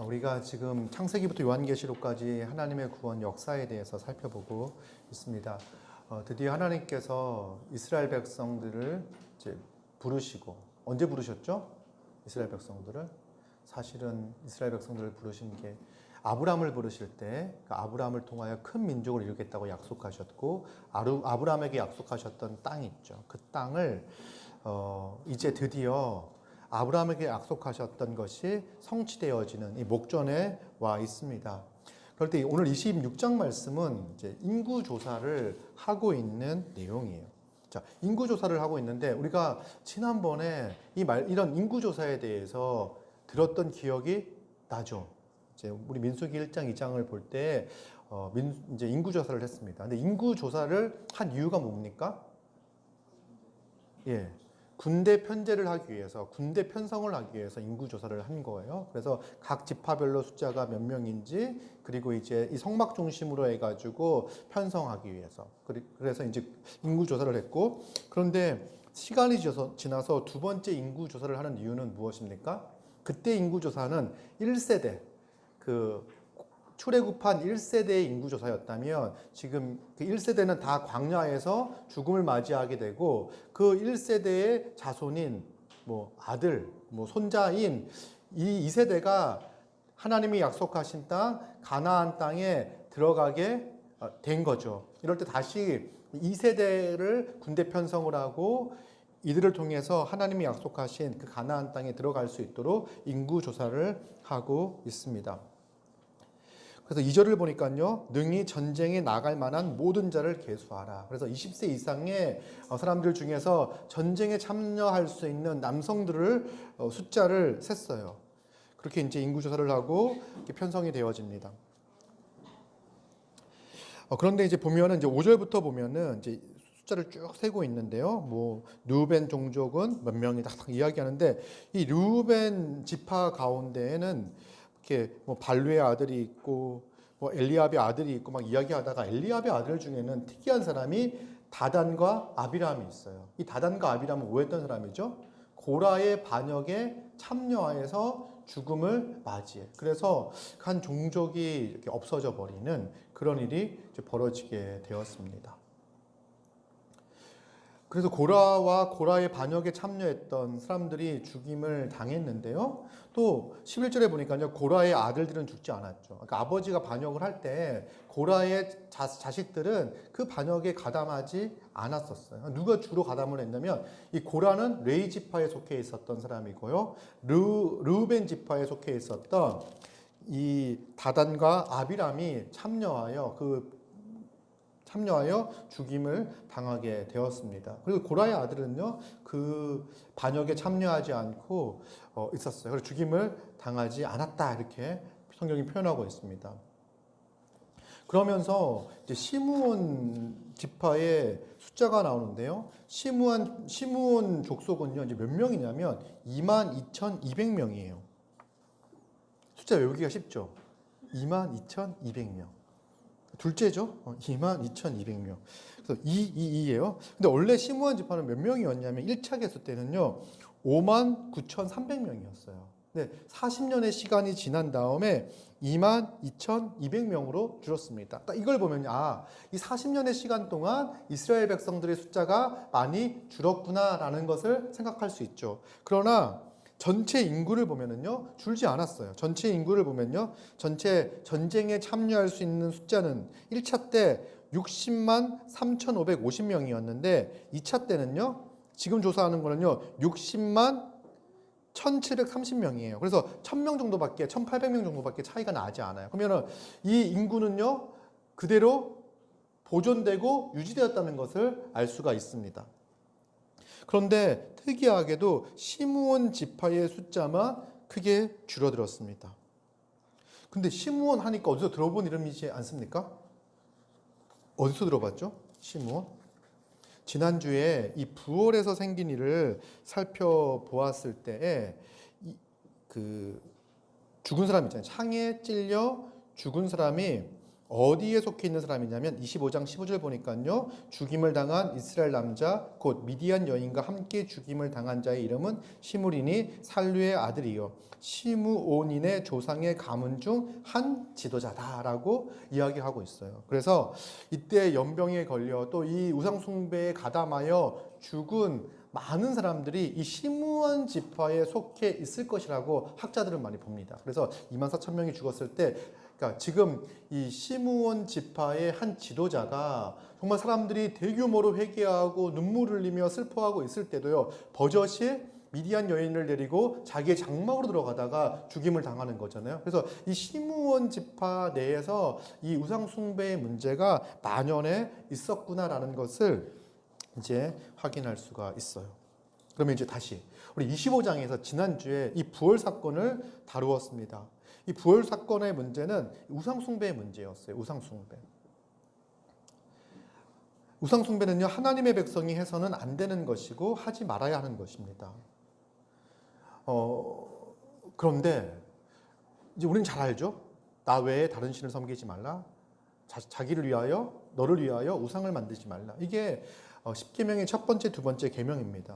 우리가 지금 창세기부터 요한계시록까지 하나님의 구원 역사에 대해서 살펴보고 있습니다. 드디어 하나님께서 이스라엘 백성들을 이제 부르시고, 언제 부르셨죠? 이스라엘 백성들을? 사실은 이스라엘 백성들을 부르신 게 아브라함을 부르실 때 아브라함을 통하여 큰 민족을 이루겠다고 약속하셨고, 아브라함에게 약속하셨던 땅이 있죠. 그 땅을 이제 드디어 아브라함에게 약속하셨던 것이 성취되어지는 이 목전에 와 있습니다. 그럴 때 오늘 26장 말씀은 이제 인구조사를 하고 있는 내용이에요. 자, 인구조사를 하고 있는데 우리가 지난번에 이런 인구조사에 대해서 들었던 기억이 나죠. 이제 우리 민수기 1장, 2장을 볼 때 이제 인구조사를 했습니다. 근데 인구조사를 한 이유가 뭡니까? 예. 군대 편제를 하기 위해서, 군대 편성을 하기 위해서 인구조사를 한 거예요. 그래서 각 지파별로 숫자가 몇 명인지, 그리고 이제 이 성막 중심으로 해가지고 편성하기 위해서. 그래서 이제 인구조사를 했고, 그런데 시간이 지나서 두 번째 인구조사를 하는 이유는 무엇입니까? 그때 인구조사는 1세대, 출애굽한 1세대의 인구조사였다면 지금 그 1세대는 다 광야에서 죽음을 맞이하게 되고 그 1세대의 자손인 아들, 손자인 이 2세대가 하나님이 약속하신 땅 가나안 땅에 들어가게 된 거죠. 이럴 때 다시 2세대를 군대 편성을 하고 이들을 통해서 하나님이 약속하신 그 가나안 땅에 들어갈 수 있도록 인구조사를 하고 있습니다. 그래서 2절을 보니까요, 능히 전쟁에 나갈 만한 모든 자를 계수하라. 그래서 20세 이상의 사람들 중에서 전쟁에 참여할 수 있는 남성들을 숫자를 셌어요. 그렇게 이제 인구조사를 하고 이렇게 편성이 되어집니다. 그런데 이제 보면은 이제 5절부터 보면은 이제 숫자를 쭉 세고 있는데요. 르우벤 종족은 몇 명이다 이야기하는데 이 르우벤 지파 가운데에는 이렇게 발루의 아들이 있고 엘리압의 아들이 있고 막 이야기하다가 엘리압의 아들 중에는 특이한 사람이 다단과 아비람이 있어요. 이 다단과 아비람은 뭐 했던 사람이죠? 고라의 반역에 참여하여서 죽음을 맞이해. 그래서 한 종족이 이렇게 없어져 버리는 그런 일이 벌어지게 되었습니다. 그래서 고라와 고라의 반역에 참여했던 사람들이 죽임을 당했는데요. 또 11절에 보니까요, 고라의 아들들은 죽지 않았죠. 그러니까 아버지가 반역을 할 때 고라의 자식들은 그 반역에 가담하지 않았었어요. 누가 주로 가담을 했냐면 이 고라는 레위 지파에 속해 있었던 사람이고요. 르우벤 지파에 속해 있었던 이 다단과 아비람이 참여하여 죽임을 당하게 되었습니다. 그리고 고라의 아들은요, 그 반역에 참여하지 않고 있었어요. 그래서 죽임을 당하지 않았다, 이렇게 성경이 표현하고 있습니다. 그러면서 이제 시므온 지파의 숫자가 나오는데요. 시므온 족속은요, 이제 몇 명이냐면 22,200명이에요. 숫자 외우기가 쉽죠? 22,200명. 둘째죠. 22,200명. 그래서 222예요. 근데 원래 시므온 지파는 몇 명이었냐면 1차 개수 때는요. 59,300명이었어요. 근데 40년의 시간이 지난 다음에 22,200명으로 줄었습니다. 딱 이걸 보면 이 40년의 시간 동안 이스라엘 백성들의 숫자가 많이 줄었구나라는 것을 생각할 수 있죠. 그러나 전체 인구를 보면은요, 줄지 않았어요. 전체 인구를 보면요, 전체 전쟁에 참여할 수 있는 숫자는 1차 때 60만 3,550명이었는데 2차 때는요, 지금 조사하는 거는요, 60만 1,730명이에요. 그래서 1,000명 정도밖에, 1,800명 정도밖에 차이가 나지 않아요. 그러면은 이 인구는요, 그대로 보존되고 유지되었다는 것을 알 수가 있습니다. 그런데 특이하게도 시므온 지파의 숫자만 크게 줄어들었습니다. 근데 시므온 하니까 어디서 들어본 이름이지 않습니까? 어디서 들어봤죠? 시므온? 지난주에 이 부월에서 생긴 일을 살펴보았을 때에 죽은 사람 있잖아요. 창에 찔려 죽은 사람이 어디에 속해 있는 사람이냐면 25장 15절 보니까요. 죽임을 당한 이스라엘 남자 곧 미디안 여인과 함께 죽임을 당한 자의 이름은 시므리니 살루의 아들이요 시므온인의 조상의 가문 중 한 지도자다라고 이야기하고 있어요. 그래서 이때 연병에 걸려 또 이 우상 숭배에 가담하여 죽은 많은 사람들이 이 시므온 지파에 속해 있을 것이라고 학자들은 많이 봅니다. 그래서 24,000명이 죽었을 때 그러니까 지금 이 시므온 지파의 한 지도자가 정말 사람들이 대규모로 회개하고 눈물을 흘리며 슬퍼하고 있을 때도요. 버젓이 미디안 여인을 데리고 자기의 장막으로 들어가다가 죽임을 당하는 거잖아요. 그래서 이 시므온 지파 내에서 이 우상 숭배의 문제가 만연해 있었구나라는 것을 이제 확인할 수가 있어요. 그러면 이제 다시 우리 25장에서 지난주에 이 부활 사건을 다루었습니다. 이 부활 사건의 문제는 우상 숭배의 문제였어요. 우상 숭배. 우상 숭배는요. 하나님의 백성이 해서는 안 되는 것이고 하지 말아야 하는 것입니다. 그런데 이제 우리는 잘 알죠. 나 외에 다른 신을 섬기지 말라. 자기를 위하여 너를 위하여 우상을 만들지 말라. 이게 십계명의 첫 번째, 두 번째 계명입니다.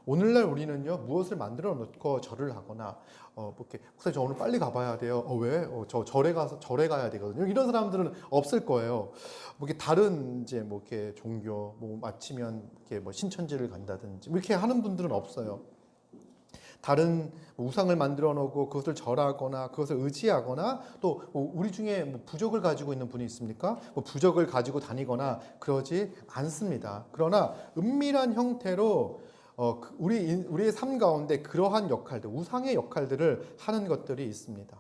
오늘날 우리는요 무엇을 만들어 놓고 절을 하거나 이렇게 목사님 저 오늘 빨리 가봐야 돼요. 왜? 저 절에 가야 되거든요. 이런 사람들은 없을 거예요. 뭐 이렇게 다른 이제 뭐 이렇게 종교 뭐 마치면 이렇게 뭐 신천지를 간다든지 뭐 이렇게 하는 분들은 없어요. 다른 우상을 만들어 놓고 그것을 절하거나 그것을 의지하거나 또 우리 중에 뭐 부적을 가지고 있는 분이 있습니까? 뭐 부적을 가지고 다니거나 그러지 않습니다. 그러나 은밀한 형태로 우리의 삶 가운데 그러한 역할들, 우상의 역할들을 하는 것들이 있습니다.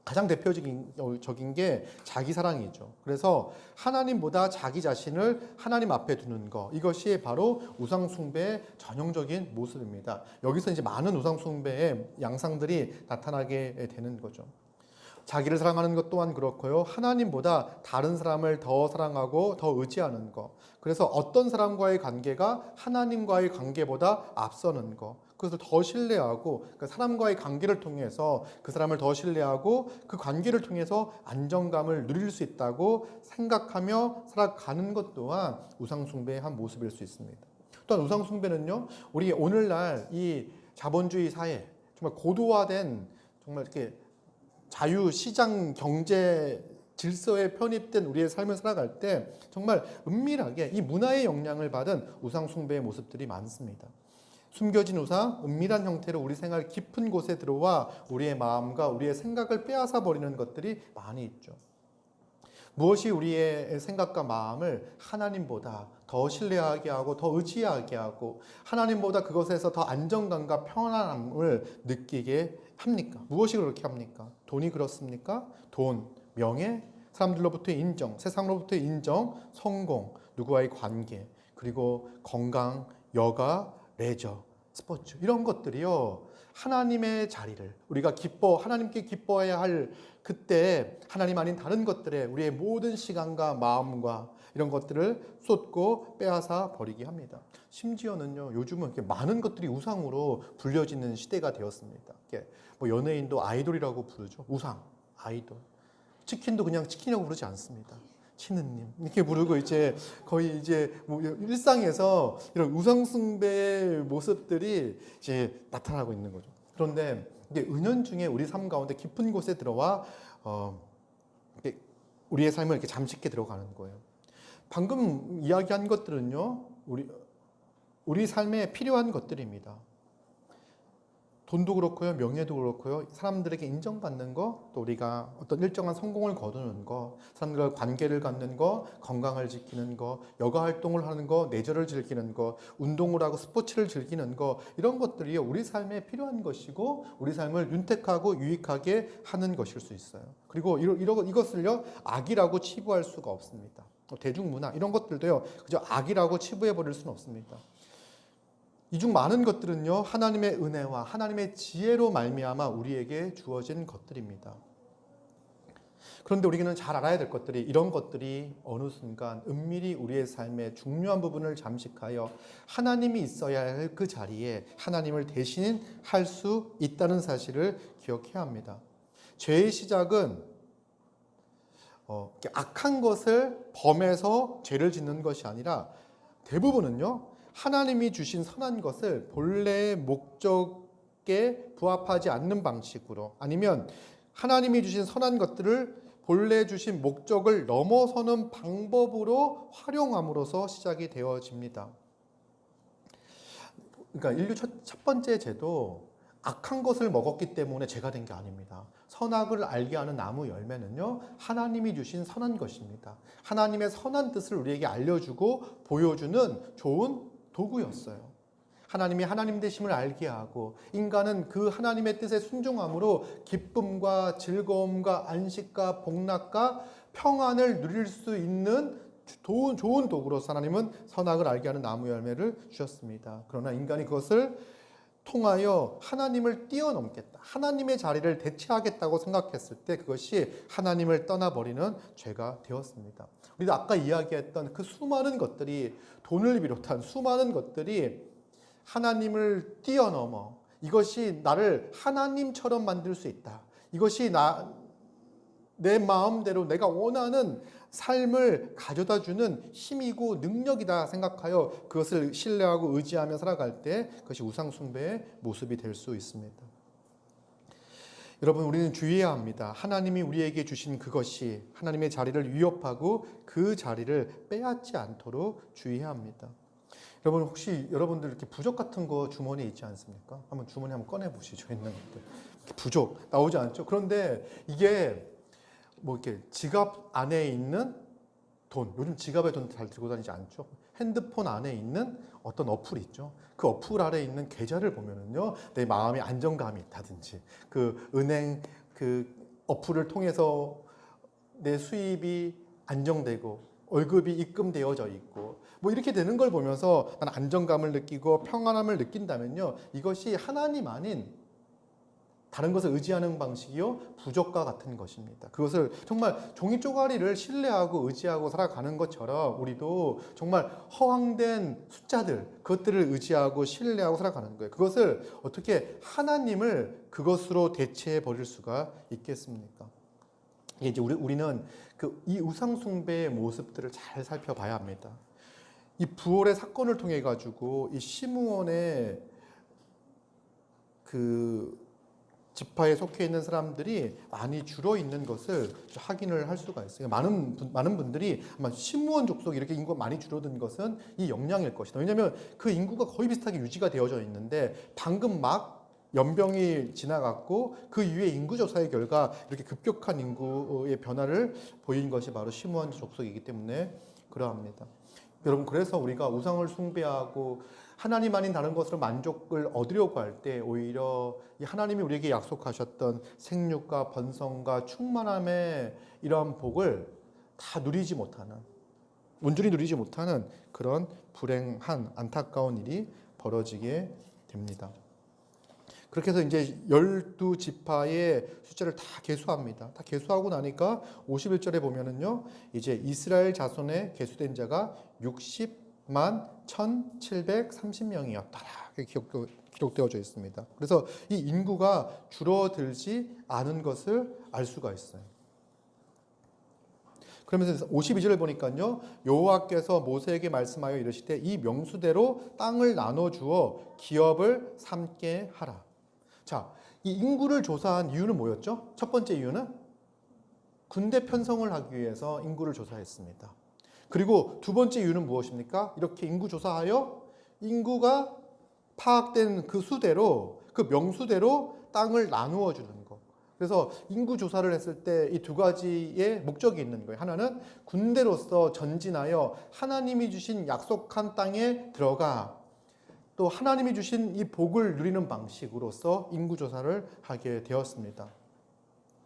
가장 대표적인 게 자기 사랑이죠. 그래서 하나님보다 자기 자신을 하나님 앞에 두는 것, 이것이 바로 우상 숭배의 전형적인 모습입니다. 여기서 이제 많은 우상 숭배의 양상들이 나타나게 되는 거죠. 자기를 사랑하는 것 또한 그렇고요. 하나님보다 다른 사람을 더 사랑하고 더 의지하는 것. 그래서 어떤 사람과의 관계가 하나님과의 관계보다 앞서는 것. 그것을 더 신뢰하고 그 사람과의 관계를 통해서 그 사람을 더 신뢰하고 그 관계를 통해서 안정감을 누릴 수 있다고 생각하며 살아가는 것 또한 우상 숭배의 한 모습일 수 있습니다. 또한 우상 숭배는요. 우리 오늘날 이 자본주의 사회 정말 고도화된 정말 이렇게 자유시장 경제 질서에 편입된 우리의 삶을 살아갈 때 정말 은밀하게 이 문화의 영향을 받은 우상 숭배의 모습들이 많습니다. 숨겨진 우상, 은밀한 형태로 우리 생활 깊은 곳에 들어와 우리의 마음과 우리의 생각을 빼앗아 버리는 것들이 많이 있죠. 무엇이 우리의 생각과 마음을 하나님보다 더 신뢰하게 하고 더 의지하게 하고 하나님보다 그것에서 더 안정감과 평안함을 느끼게 합니까? 무엇이 그렇게 합니까? 돈이 그렇습니까? 돈, 명예, 사람들로부터의 인정, 세상으로부터의 인정, 성공, 누구와의 관계, 그리고 건강, 여가, 레저, 스포츠 이런 것들이요. 하나님의 자리를 우리가 하나님께 기뻐해야 할 그때 하나님 아닌 다른 것들에 우리의 모든 시간과 마음과 이런 것들을 쏟고 빼앗아 버리게 합니다. 심지어는요, 요즘은 이렇게 많은 것들이 우상으로 불려지는 시대가 되었습니다. 뭐 연예인도 아이돌이라고 부르죠. 우상, 아이돌. 치킨도 그냥 치킨이라고 부르지 않습니다. 치느님 이렇게 부르고 이제 거의 이제 뭐 일상에서 이런 우상숭배의 모습들이 이제 나타나고 있는 거죠. 그런데 이게 은연중에 우리 삶 가운데 깊은 곳에 들어와 우리의 삶을 이렇게 잠식해 들어가는 거예요. 방금 이야기한 것들은요, 우리 삶에 필요한 것들입니다. 돈도 그렇고요, 명예도 그렇고요, 사람들에게 인정받는 거, 또 우리가 어떤 일정한 성공을 거두는 거, 사람들과 관계를 갖는 거, 건강을 지키는 거, 여가 활동을 하는 거, 내절을 즐기는 거, 운동을 하고 스포츠를 즐기는 거, 이런 것들이 우리 삶에 필요한 것이고 우리 삶을 윤택하고 유익하게 하는 것일 수 있어요. 그리고 이것을요 악이라고 치부할 수가 없습니다. 대중문화 이런 것들도요 그저 악이라고 치부해 버릴 수는 없습니다. 이 중 많은 것들은요 하나님의 은혜와 하나님의 지혜로 말미암아 우리에게 주어진 것들입니다. 그런데 우리는 잘 알아야 될 것들이 이런 것들이 어느 순간 은밀히 우리의 삶의 중요한 부분을 잠식하여 하나님이 있어야 할 그 자리에 하나님을 대신할 수 있다는 사실을 기억해야 합니다. 죄의 시작은 이렇게 악한 것을 범해서 죄를 짓는 것이 아니라 대부분은요, 하나님이 주신 선한 것을 본래의 목적에 부합하지 않는 방식으로, 아니면 하나님이 주신 선한 것들을 본래 주신 목적을 넘어서는 방법으로 활용함으로써 시작이 되어집니다. 그러니까 인류 첫 번째 죄도 악한 것을 먹었기 때문에 죄가 된 게 아닙니다. 선악을 알게 하는 나무 열매는요, 하나님이 주신 선한 것입니다. 하나님의 선한 뜻을 우리에게 알려주고 보여주는 좋은 도구였어요. 하나님이 하나님 되심을 알게 하고 인간은 그 하나님의 뜻에 순종함으로 기쁨과 즐거움과 안식과 복락과 평안을 누릴 수 있는 좋은 도구로서 하나님은 선악을 알게 하는 나무 열매를 주셨습니다. 그러나 인간이 그것을 통하여 하나님을 뛰어넘겠다, 하나님의 자리를 대체하겠다고 생각했을 때 그것이 하나님을 떠나버리는 죄가 되었습니다. 우리도 아까 이야기했던 그 수많은 것들이, 돈을 비롯한 수많은 것들이 하나님을 뛰어넘어 이것이 나를 하나님처럼 만들 수 있다, 이것이 내 마음대로 내가 원하는 삶을 가져다주는 힘이고 능력이다 생각하여 그것을 신뢰하고 의지하며 살아갈 때 그것이 우상숭배의 모습이 될 수 있습니다. 여러분, 우리는 주의해야 합니다. 하나님이 우리에게 주신 그것이 하나님의 자리를 위협하고 그 자리를 빼앗지 않도록 주의해야 합니다. 여러분, 혹시 여러분들 이렇게 부적 같은 거 주머니에 있지 않습니까? 한번 주머니 한번 꺼내 보시죠. 있는 것들. 부적 나오지 않죠? 그런데 이게 뭐 이렇게 지갑 안에 있는 돈, 요즘 지갑에 돈 잘 들고 다니지 않죠? 핸드폰 안에 있는 어떤 어플이 있죠. 그 어플 아래에 있는 계좌를 보면은요, 내 마음에 안정감이 있다든지, 그 은행 그 어플을 통해서 내 수입이 안정되고 월급이 입금되어져 있고 뭐 이렇게 되는 걸 보면서 난 안정감을 느끼고 평안함을 느낀다면요, 이것이 하나님 아닌 다른 것을 의지하는 방식이요, 부적과 같은 것입니다. 그것을 정말 종이 쪼가리를 신뢰하고 의지하고 살아가는 것처럼 우리도 정말 허황된 숫자들, 그것들을 의지하고 신뢰하고 살아가는 거예요. 그것을 어떻게 하나님을 그것으로 대체해 버릴 수가 있겠습니까? 이제 우리는 이 우상숭배의 모습들을 잘 살펴봐야 합니다. 이 부월의 사건을 통해 가지고 이 시므온의 그 지파에 속해 있는 사람들이 많이 줄어 있는 것을 확인을 할 수가 있어요. 많은 분들이 아마 시므온 족속이 이렇게 인구가 많이 줄어든 것은 이 영향일 것이다. 왜냐하면 그 인구가 거의 비슷하게 유지가 되어져 있는데 방금 막 연병이 지나갔고 그 이후에 인구조사의 결과 이렇게 급격한 인구의 변화를 보인 것이 바로 시므온 족속이기 때문에 그러합니다. 여러분, 그래서 우리가 우상을 숭배하고 하나님 아닌 다른 것으로 만족을 얻으려고 할 때 오히려 이 하나님이 우리에게 약속하셨던 생육과 번성과 충만함의 이러한 복을 다 누리지 못하는, 온전히 누리지 못하는 그런 불행한 안타까운 일이 벌어지게 됩니다. 그렇게 해서 이제 12지파의 숫자를 다 계수합니다. 다 계수하고 나니까 51절에 보면은요, 이제 이스라엘 자손에 계수된 자가 60만 1,730명이었더라. 기록되어져 있습니다. 그래서 이 인구가 줄어들지 않은 것을 알 수가 있어요. 그러면서 52절을 보니까요, 여호와께서 모세에게 말씀하여 이르시되 이 명수대로 땅을 나눠 주어 기업을 삼게 하라. 자, 이 인구를 조사한 이유는 뭐였죠? 첫 번째 이유는 군대 편성을 하기 위해서 인구를 조사했습니다. 그리고 두 번째 이유는 무엇입니까? 이렇게 인구 조사하여 인구가 파악된 그 수대로, 그 명수대로 땅을 나누어 주는 것. 그래서 인구 조사를 했을 때 이 두 가지의 목적이 있는 거예요. 하나는 군대로서 전진하여 하나님이 주신 약속한 땅에 들어가 또 하나님이 주신 이 복을 누리는 방식으로서 인구 조사를 하게 되었습니다.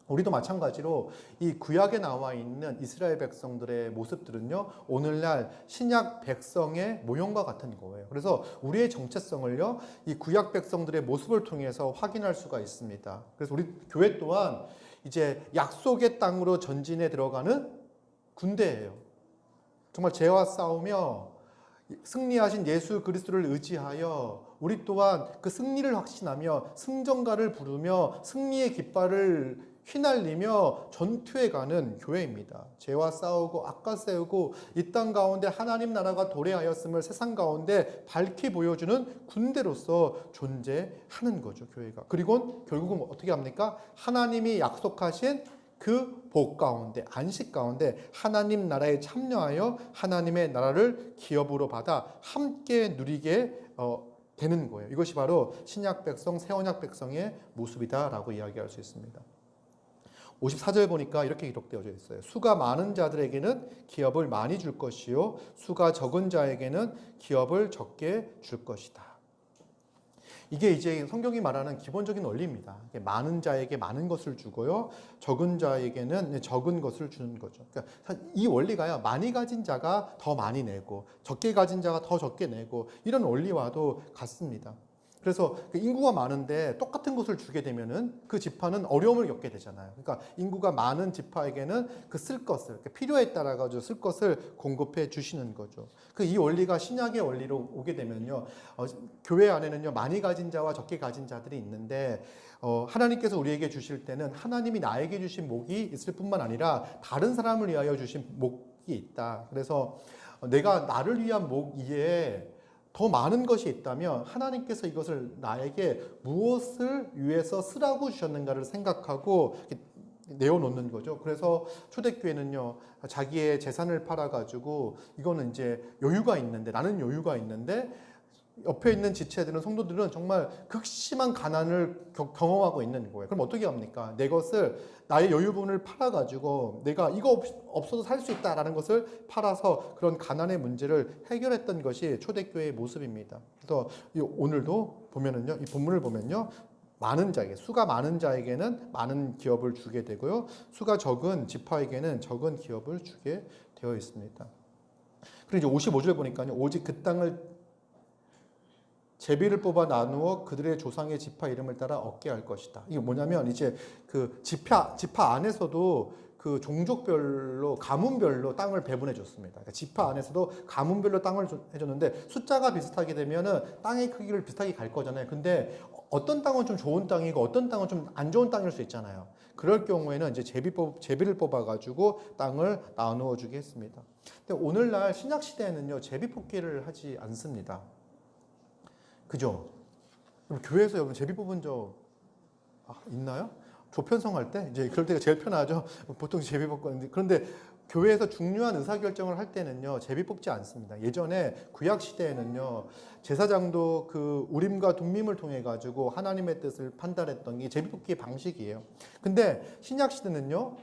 우리도 마찬가지로 이 구약에 나와 있는 이스라엘 백성들의 모습들은요, 오늘날 신약 백성의 모형과 같은 거예요. 그래서 우리의 정체성을요, 이 구약 백성들의 모습을 통해서 확인할 수가 있습니다. 그래서 우리 교회 또한 이제 약속의 땅으로 전진해 들어가는 군대예요. 정말 죄와 싸우며 승리하신 예수 그리스도를 의지하여 우리 또한 그 승리를 확신하며 승전가를 부르며 승리의 깃발을 휘날리며 전투에 가는 교회입니다. 죄와 싸우고 악과 싸우고 이 땅 가운데 하나님 나라가 도래하였음을 세상 가운데 밝히 보여주는 군대로서 존재하는 거죠, 교회가. 그리고 결국은 어떻게 합니까? 하나님이 약속하신 그 복 가운데, 안식 가운데 하나님 나라에 참여하여 하나님의 나라를 기업으로 받아 함께 누리게 되는 거예요. 이것이 바로 신약 백성, 새 언약 백성의 모습이다라고 이야기할 수 있습니다. 54절 보니까 이렇게 기록되어져 있어요. 수가 많은 자들에게는 기업을 많이 줄 것이요 수가 적은 자에게는 기업을 적게 줄 것이다. 이게 이제 성경이 말하는 기본적인 원리입니다. 많은 자에게 많은 것을 주고요, 적은 자에게는 적은 것을 주는 거죠. 그러니까 이 원리가요, 많이 가진 자가 더 많이 내고 적게 가진 자가 더 적게 내고 이런 원리와도 같습니다. 그래서 인구가 많은데 똑같은 것을 주게 되면은 그 지파는 어려움을 겪게 되잖아요. 그러니까 인구가 많은 지파에게는 그 쓸 것을, 필요에 따라 가지고 쓸 것을 공급해 주시는 거죠. 이 원리가 신약의 원리로 오게 되면요, 교회 안에는요 많이 가진 자와 적게 가진 자들이 있는데 하나님께서 우리에게 주실 때는 하나님이 나에게 주신 목이 있을 뿐만 아니라 다른 사람을 위하여 주신 목이 있다. 그래서 내가 나를 위한 목 이에 더 많은 것이 있다면 하나님께서 이것을 나에게 무엇을 위해서 쓰라고 주셨는가를 생각하고 내어놓는 거죠. 그래서 초대교회는요, 자기의 재산을 팔아가지고 이거는 이제 여유가 있는데, 나는 여유가 있는데 옆에 있는 지체들은, 성도들은 정말 극심한 가난을 경험하고 있는 거예요. 그럼 어떻게 합니까? 내 것을, 나의 여유 부분을 팔아가지고 내가 이거 없어도 살 수 있다라는 것을 팔아서 그런 가난의 문제를 해결했던 것이 초대교회의 모습입니다. 그래서 오늘도 보면은요, 이 본문을 보면요, 많은 자에게, 수가 많은 자에게는 많은 기업을 주게 되고요, 수가 적은 지파에게는 적은 기업을 주게 되어 있습니다. 그리고 이제 55절 보니까요, 오직 그 땅을 제비를 뽑아 나누어 그들의 조상의 지파 이름을 따라 얻게 할 것이다. 이게 뭐냐면 이제 그 지파 안에서도 그 종족별로, 가문별로 땅을 배분해 줬습니다. 그러니까 지파 안에서도 가문별로 땅을 해줬는데 숫자가 비슷하게 되면은 땅의 크기를 비슷하게 갈 거잖아요. 근데 어떤 땅은 좀 좋은 땅이고 어떤 땅은 좀 안 좋은 땅일 수 있잖아요. 그럴 경우에는 이제 제비를 뽑아가지고 땅을 나누어 주게 했습니다. 근데 오늘날 신약 시대에는요, 제비 뽑기를 하지 않습니다. 그죠? 교회에서 여러분 제비 뽑은 적 있나요? 조편성할 때 이제 그럴 때가 제일 편하죠. 보통 제비 뽑고 하는데, 그런데 교회에서 중요한 의사결정을 할 때는요, 제비 뽑지 않습니다. 예전에 구약 시대에는요, 제사장도 그 우림과 둠밈을 통해 가지고 하나님의 뜻을 판단했던 게 제비 뽑기의 방식이에요. 근데 신약 시대는요,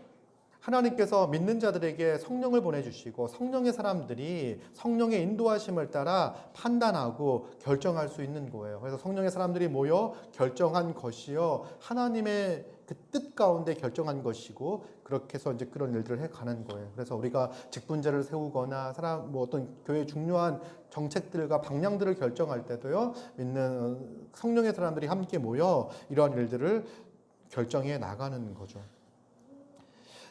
하나님께서 믿는 자들에게 성령을 보내주시고 성령의 사람들이 성령의 인도하심을 따라 판단하고 결정할 수 있는 거예요. 그래서 성령의 사람들이 모여 결정한 것이요, 하나님의 그 뜻 가운데 결정한 것이고, 그렇게 해서 이제 그런 일들을 해가는 거예요. 그래서 우리가 직분자를 세우거나 어떤 교회의 중요한 정책들과 방향들을 결정할 때도요, 믿는 성령의 사람들이 함께 모여 이러한 일들을 결정해 나가는 거죠.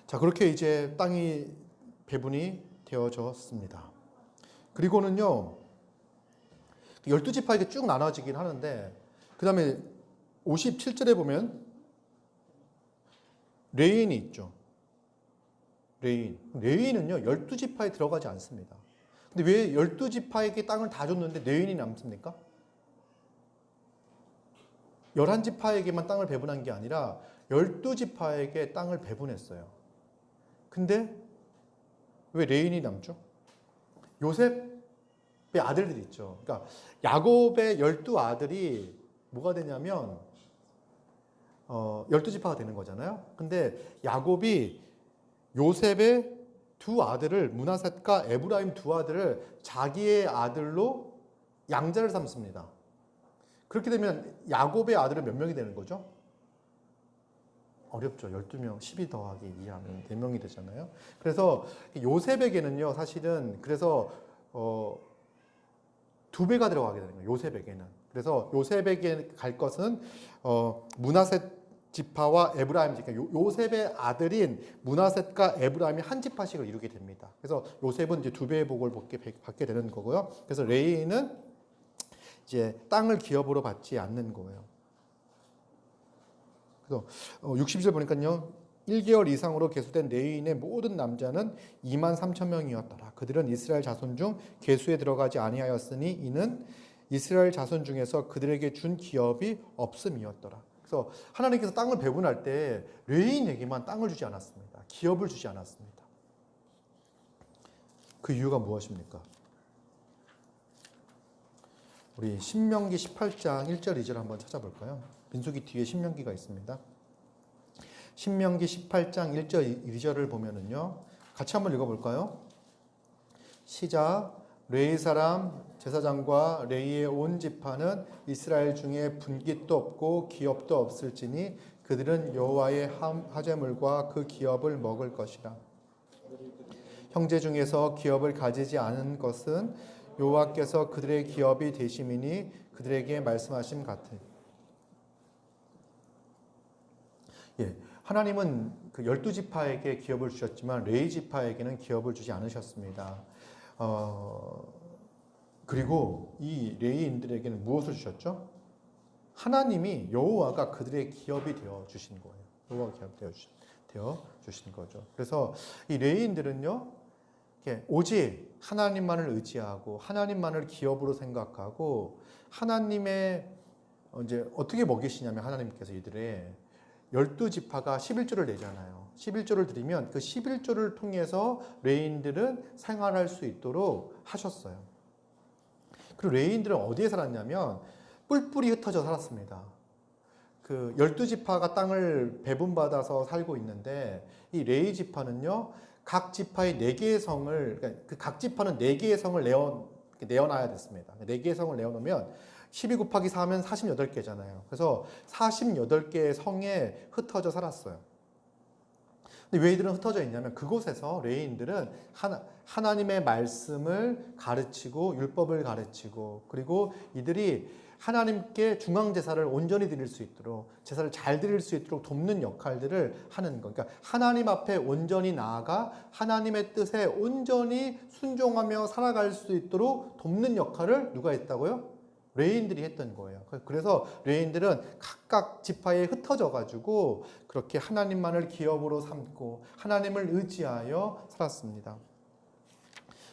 자, 그렇게 이제 땅이 배분이 되어졌습니다. 그리고는요, 12지파에게 쭉 나눠지긴 하는데, 그 다음에 57절에 보면 레위인이 있죠. 레위인은요, 12지파에 들어가지 않습니다. 근데 왜 12지파에게 땅을 다 줬는데 레위인이 남습니까? 11지파에게만 땅을 배분한 게 아니라 12지파에게 땅을 배분했어요. 근데 왜 레인이 남죠? 요셉의 아들들이 있죠. 그러니까 야곱의 12아들이 뭐가 되냐면 12지파가 되는 거잖아요. 근데 야곱이 요셉의 두 아들을, 므낫셋과 에브라임 두 아들을 자기의 아들로 양자를 삼습니다. 그렇게 되면 야곱의 아들은 몇 명이 되는 거죠? 어렵죠. 12명, 12 더하기 2하면 4명이 되잖아요. 그래서 요셉에게는요, 사실은 그래서 2배가 들어가게 되는 거예요. 요셉에게는. 그래서 요셉에게 갈 것은 므낫셋 지파와 에브라임 지파, 요셉의 아들인 므낫셋과 에브라임이 한 지파씩을 이루게 됩니다. 그래서 요셉은 이제 2배의 복을 받게 되는 거고요. 그래서 레위인은 이제 땅을 기업으로 받지 않는 거예요. 그래서 60절 보니까요, 1개월 이상으로 계수된 레위인의 모든 남자는 2만 3천 명이었더라. 그들은 이스라엘 자손 중 계수에 들어가지 아니하였으니 이는 이스라엘 자손 중에서 그들에게 준 기업이 없음이었더라. 그래서 하나님께서 땅을 배분할 때 레위인에게만 땅을 주지 않았습니다. 기업을 주지 않았습니다. 그 이유가 무엇입니까? 우리 신명기 18장 1절 2절 한번 찾아볼까요? 민수기 뒤에 신명기가 있습니다. 신명기 18장 1절 2절을 보면은요. 같이 한번 읽어볼까요? 시작. 레위 사람 제사장과 레위의 온 지파는 이스라엘 중에 분깃도 없고 기업도 없을지니 그들은 여호와의 화제물과 그 기업을 먹을 것이라. 형제 중에서 기업을 가지지 않은 것은 여호와께서 그들의 기업이 되심이니 그들에게 말씀하심 같으니. 예, 하나님은 그 12지파에게 기업을 주셨지만 레위 지파에게는 기업을 주지 않으셨습니다. 그리고 이 레위인들에게는 무엇을 주셨죠? 하나님이 여호와가 그들의 기업이 되어 주신 거예요. 여호와가 기업이 되어 주신 거죠. 그래서 이 레위인들은요, 오직 하나님만을 의지하고 하나님만을 기업으로 생각하고 하나님의 이제 어떻게 먹이시냐면 하나님께서 이들의 12지파가 11조를 내잖아요. 11조를 드리면 그 11조를 통해서 레위인들은 생활할 수 있도록 하셨어요. 그리고 레위인들은 어디에 살았냐면 뿔뿔이 흩어져 살았습니다. 그 12지파가 땅을 배분받아서 살고 있는데 이 레위 지파는요, 각 지파의 4개의 성을, 그러니까 그 각 지파는 4개의 성을 내어놔야 됐습니다. 4개의 성을 내어놓으면 12 곱하기 4면 48개잖아요. 그래서 48개의 성에 흩어져 살았어요. 근데 왜 이들은 흩어져 있냐면 그곳에서 레위인들은 하나님의 말씀을 가르치고 율법을 가르치고 그리고 이들이 하나님께 중앙제사를 온전히 드릴 수 있도록 제사를 잘 드릴 수 있도록 돕는 역할들을 하는 거. 그러니까 하나님 앞에 온전히 나아가 하나님의 뜻에 온전히 순종하며 살아갈 수 있도록 돕는 역할을 누가 했다고요? 레위인들이 했던 거예요. 그래서 레위인들은 각각 지파에 흩어져 가지고 그렇게 하나님만을 기업으로 삼고 하나님을 의지하여 살았습니다.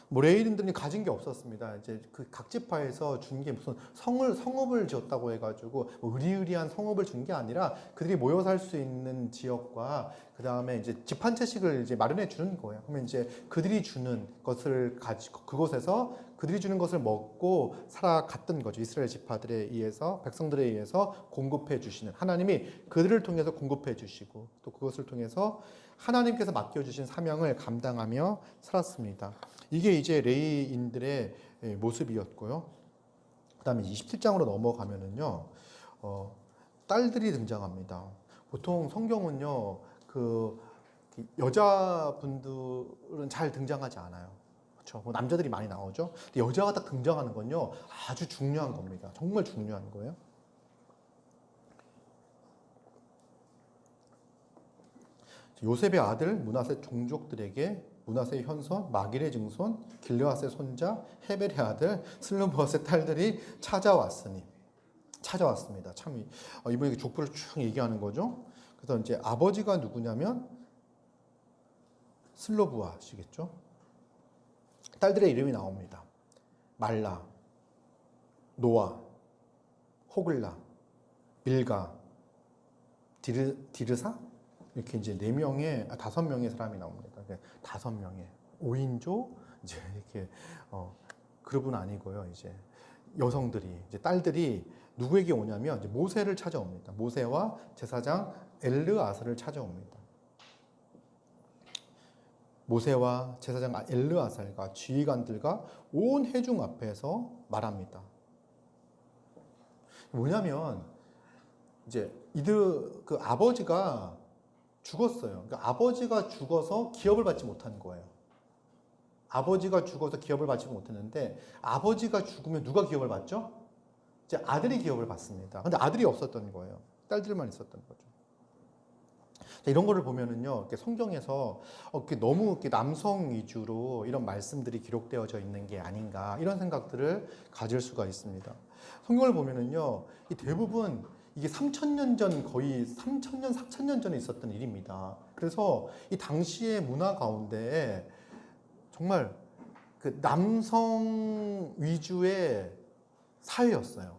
뭐 레위인들이 가진 게 없었습니다. 이제 그 각 지파에서 준 게 무슨 성읍을 지었다고 해가지고 뭐 의리의리한 성읍을 준 게 아니라 그들이 모여 살 수 있는 지역과 그 다음에 이제 집 한 채씩을 이제 마련해 주는 거예요. 그러면 이제 그들이 주는 것을 가지고 그곳에서 그들이 주는 것을 먹고 살아갔던 거죠. 이스라엘 지파들에 의해서 백성들에 의해서 공급해 주시는 하나님이 그들을 통해서 공급해 주시고 또 그것을 통해서 하나님께서 맡겨주신 사명을 감당하며 살았습니다. 이게 이제 레위인들의 모습이었고요. 그 다음에 27장으로 넘어가면은요, 딸들이 등장합니다. 보통 성경은요, 그 여자분들은 잘 등장하지 않아요. 그렇죠? 뭐 남자들이 많이 나오죠. 근데 여자가 딱 등장하는 건요, 아주 중요한 겁니다. 정말 중요한 거예요. 요셉의 아들 므낫세 종족들에게 므낫세의 현손, 마길의 증손, 길르앗의 손자, 헤벨의 아들 슬로보앗의 딸들이 찾아왔습니다. 참 이번에 족보를 쭉 얘기하는 거죠. 그래서 이제 아버지가 누구냐면 슬로보앗이겠죠. 딸들의 이름이 나옵니다. 말라, 노아, 호글라, 밀가, 디르사 이렇게 이제 5명의 사람이 나옵니다. 5명의 5인조 이제 이렇게 그룹은 아니고요. 이제 여성들이 이제 딸들이 누구에게 오냐면 이제 모세를 찾아옵니다. 모세와 제사장 엘르아살을 찾아옵니다. 모세와 제사장 엘르아살과 지휘관들과 온 회중 앞에서 말합니다. 뭐냐면 이제 이들 그 아버지가 죽었어요. 그러니까 아버지가 죽어서 기업을 받지 못한 거예요. 아버지가 죽어서 기업을 받지 못했는데 아버지가 죽으면 누가 기업을 받죠? 이제 아들이 기업을 받습니다. 근데 아들이 없었던 거예요. 딸들만 있었던 거죠. 이런 거를 보면은요, 성경에서 너무 남성 위주로 이런 말씀들이 기록되어져 있는 게 아닌가 이런 생각들을 가질 수가 있습니다. 성경을 보면은요, 대부분 이게 3,000년 전, 거의 3,000년, 4,000년 전에 있었던 일입니다. 그래서 이 당시의 문화 가운데 정말 그 남성 위주의 사회였어요.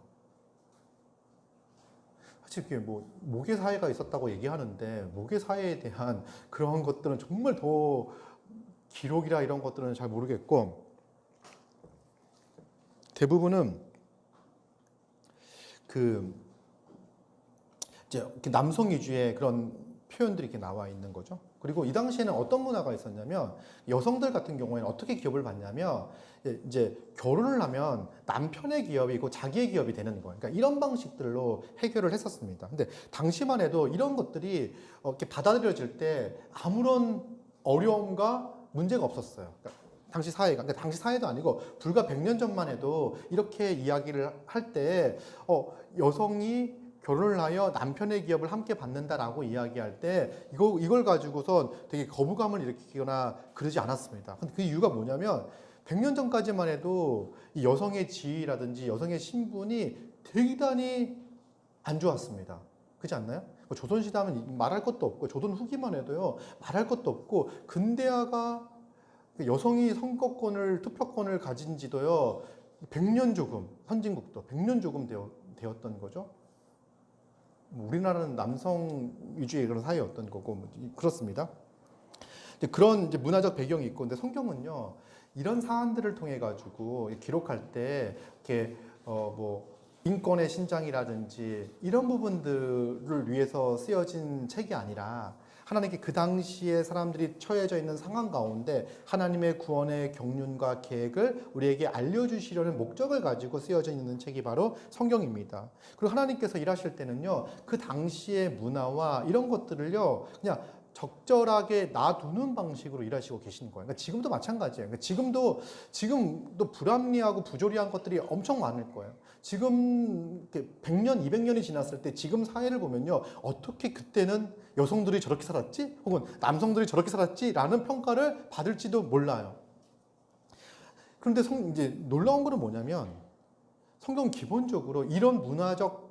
사실 그게 뭐 모계 사회가 있었다고 얘기하는데 모계 사회에 대한 그런 것들은 정말 더 기록이라 이런 것들은 잘 모르겠고, 대부분은 그 이제 이렇게 남성 위주의 그런 표현들이 이렇게 나와 있는 거죠. 그리고 이 당시에는 어떤 문화가 있었냐면, 여성들 같은 경우에는 어떻게 기업을 받냐면, 이제 결혼을 하면 남편의 기업이고 자기의 기업이 되는 거예요. 그러니까 이런 방식들로 해결을 했었습니다. 근데 당시만 해도 이런 것들이 이렇게 받아들여질 때 아무런 어려움과 문제가 없었어요. 그러니까 당시 사회가, 그러니까 당시 사회도 아니고 불과 100년 전만 해도 이렇게 이야기를 할 때 여성이 결혼을 하여 남편의 기업을 함께 받는다라고 이야기할 때 이걸 가지고선 되게 거부감을 일으키거나 그러지 않았습니다. 근데 그 이유가 뭐냐면 100년 전까지만 해도 이 여성의 지위라든지 여성의 신분이 대단히 안 좋았습니다. 그렇지 않나요? 조선시대 하면 말할 것도 없고, 조선 후기만 해도요 말할 것도 없고, 근대화가 여성이 선거권을, 투표권을 가진 지도요 100년 조금, 선진국도 100년 조금 되었던 거죠. 우리나라는 남성 위주의 그런 사회였던 거고, 그렇습니다. 그런 이제 문화적 배경이 있고, 근데 성경은요 이런 사안들을 통해 가지고 기록할 때 이렇게 뭐 인권의 신장이라든지 이런 부분들을 위해서 쓰여진 책이 아니라, 하나님께 그 당시에 사람들이 처해져 있는 상황 가운데 하나님의 구원의 경륜과 계획을 우리에게 알려주시려는 목적을 가지고 쓰여져 있는 책이 바로 성경입니다. 그리고 하나님께서 일하실 때는요 그 당시의 문화와 이런 것들을요 그냥 적절하게 놔두는 방식으로 일하시고 계시는 거예요. 그러니까 지금도 마찬가지예요. 그러니까 지금도 불합리하고 부조리한 것들이 엄청 많을 거예요. 지금 100년, 200년이 지났을 때 지금 사회를 보면요, 어떻게 그때는 여성들이 저렇게 살았지? 혹은 남성들이 저렇게 살았지? 라는 평가를 받을지도 몰라요. 그런데 이제 놀라운 거는 뭐냐면, 성경은 기본적으로 이런 문화적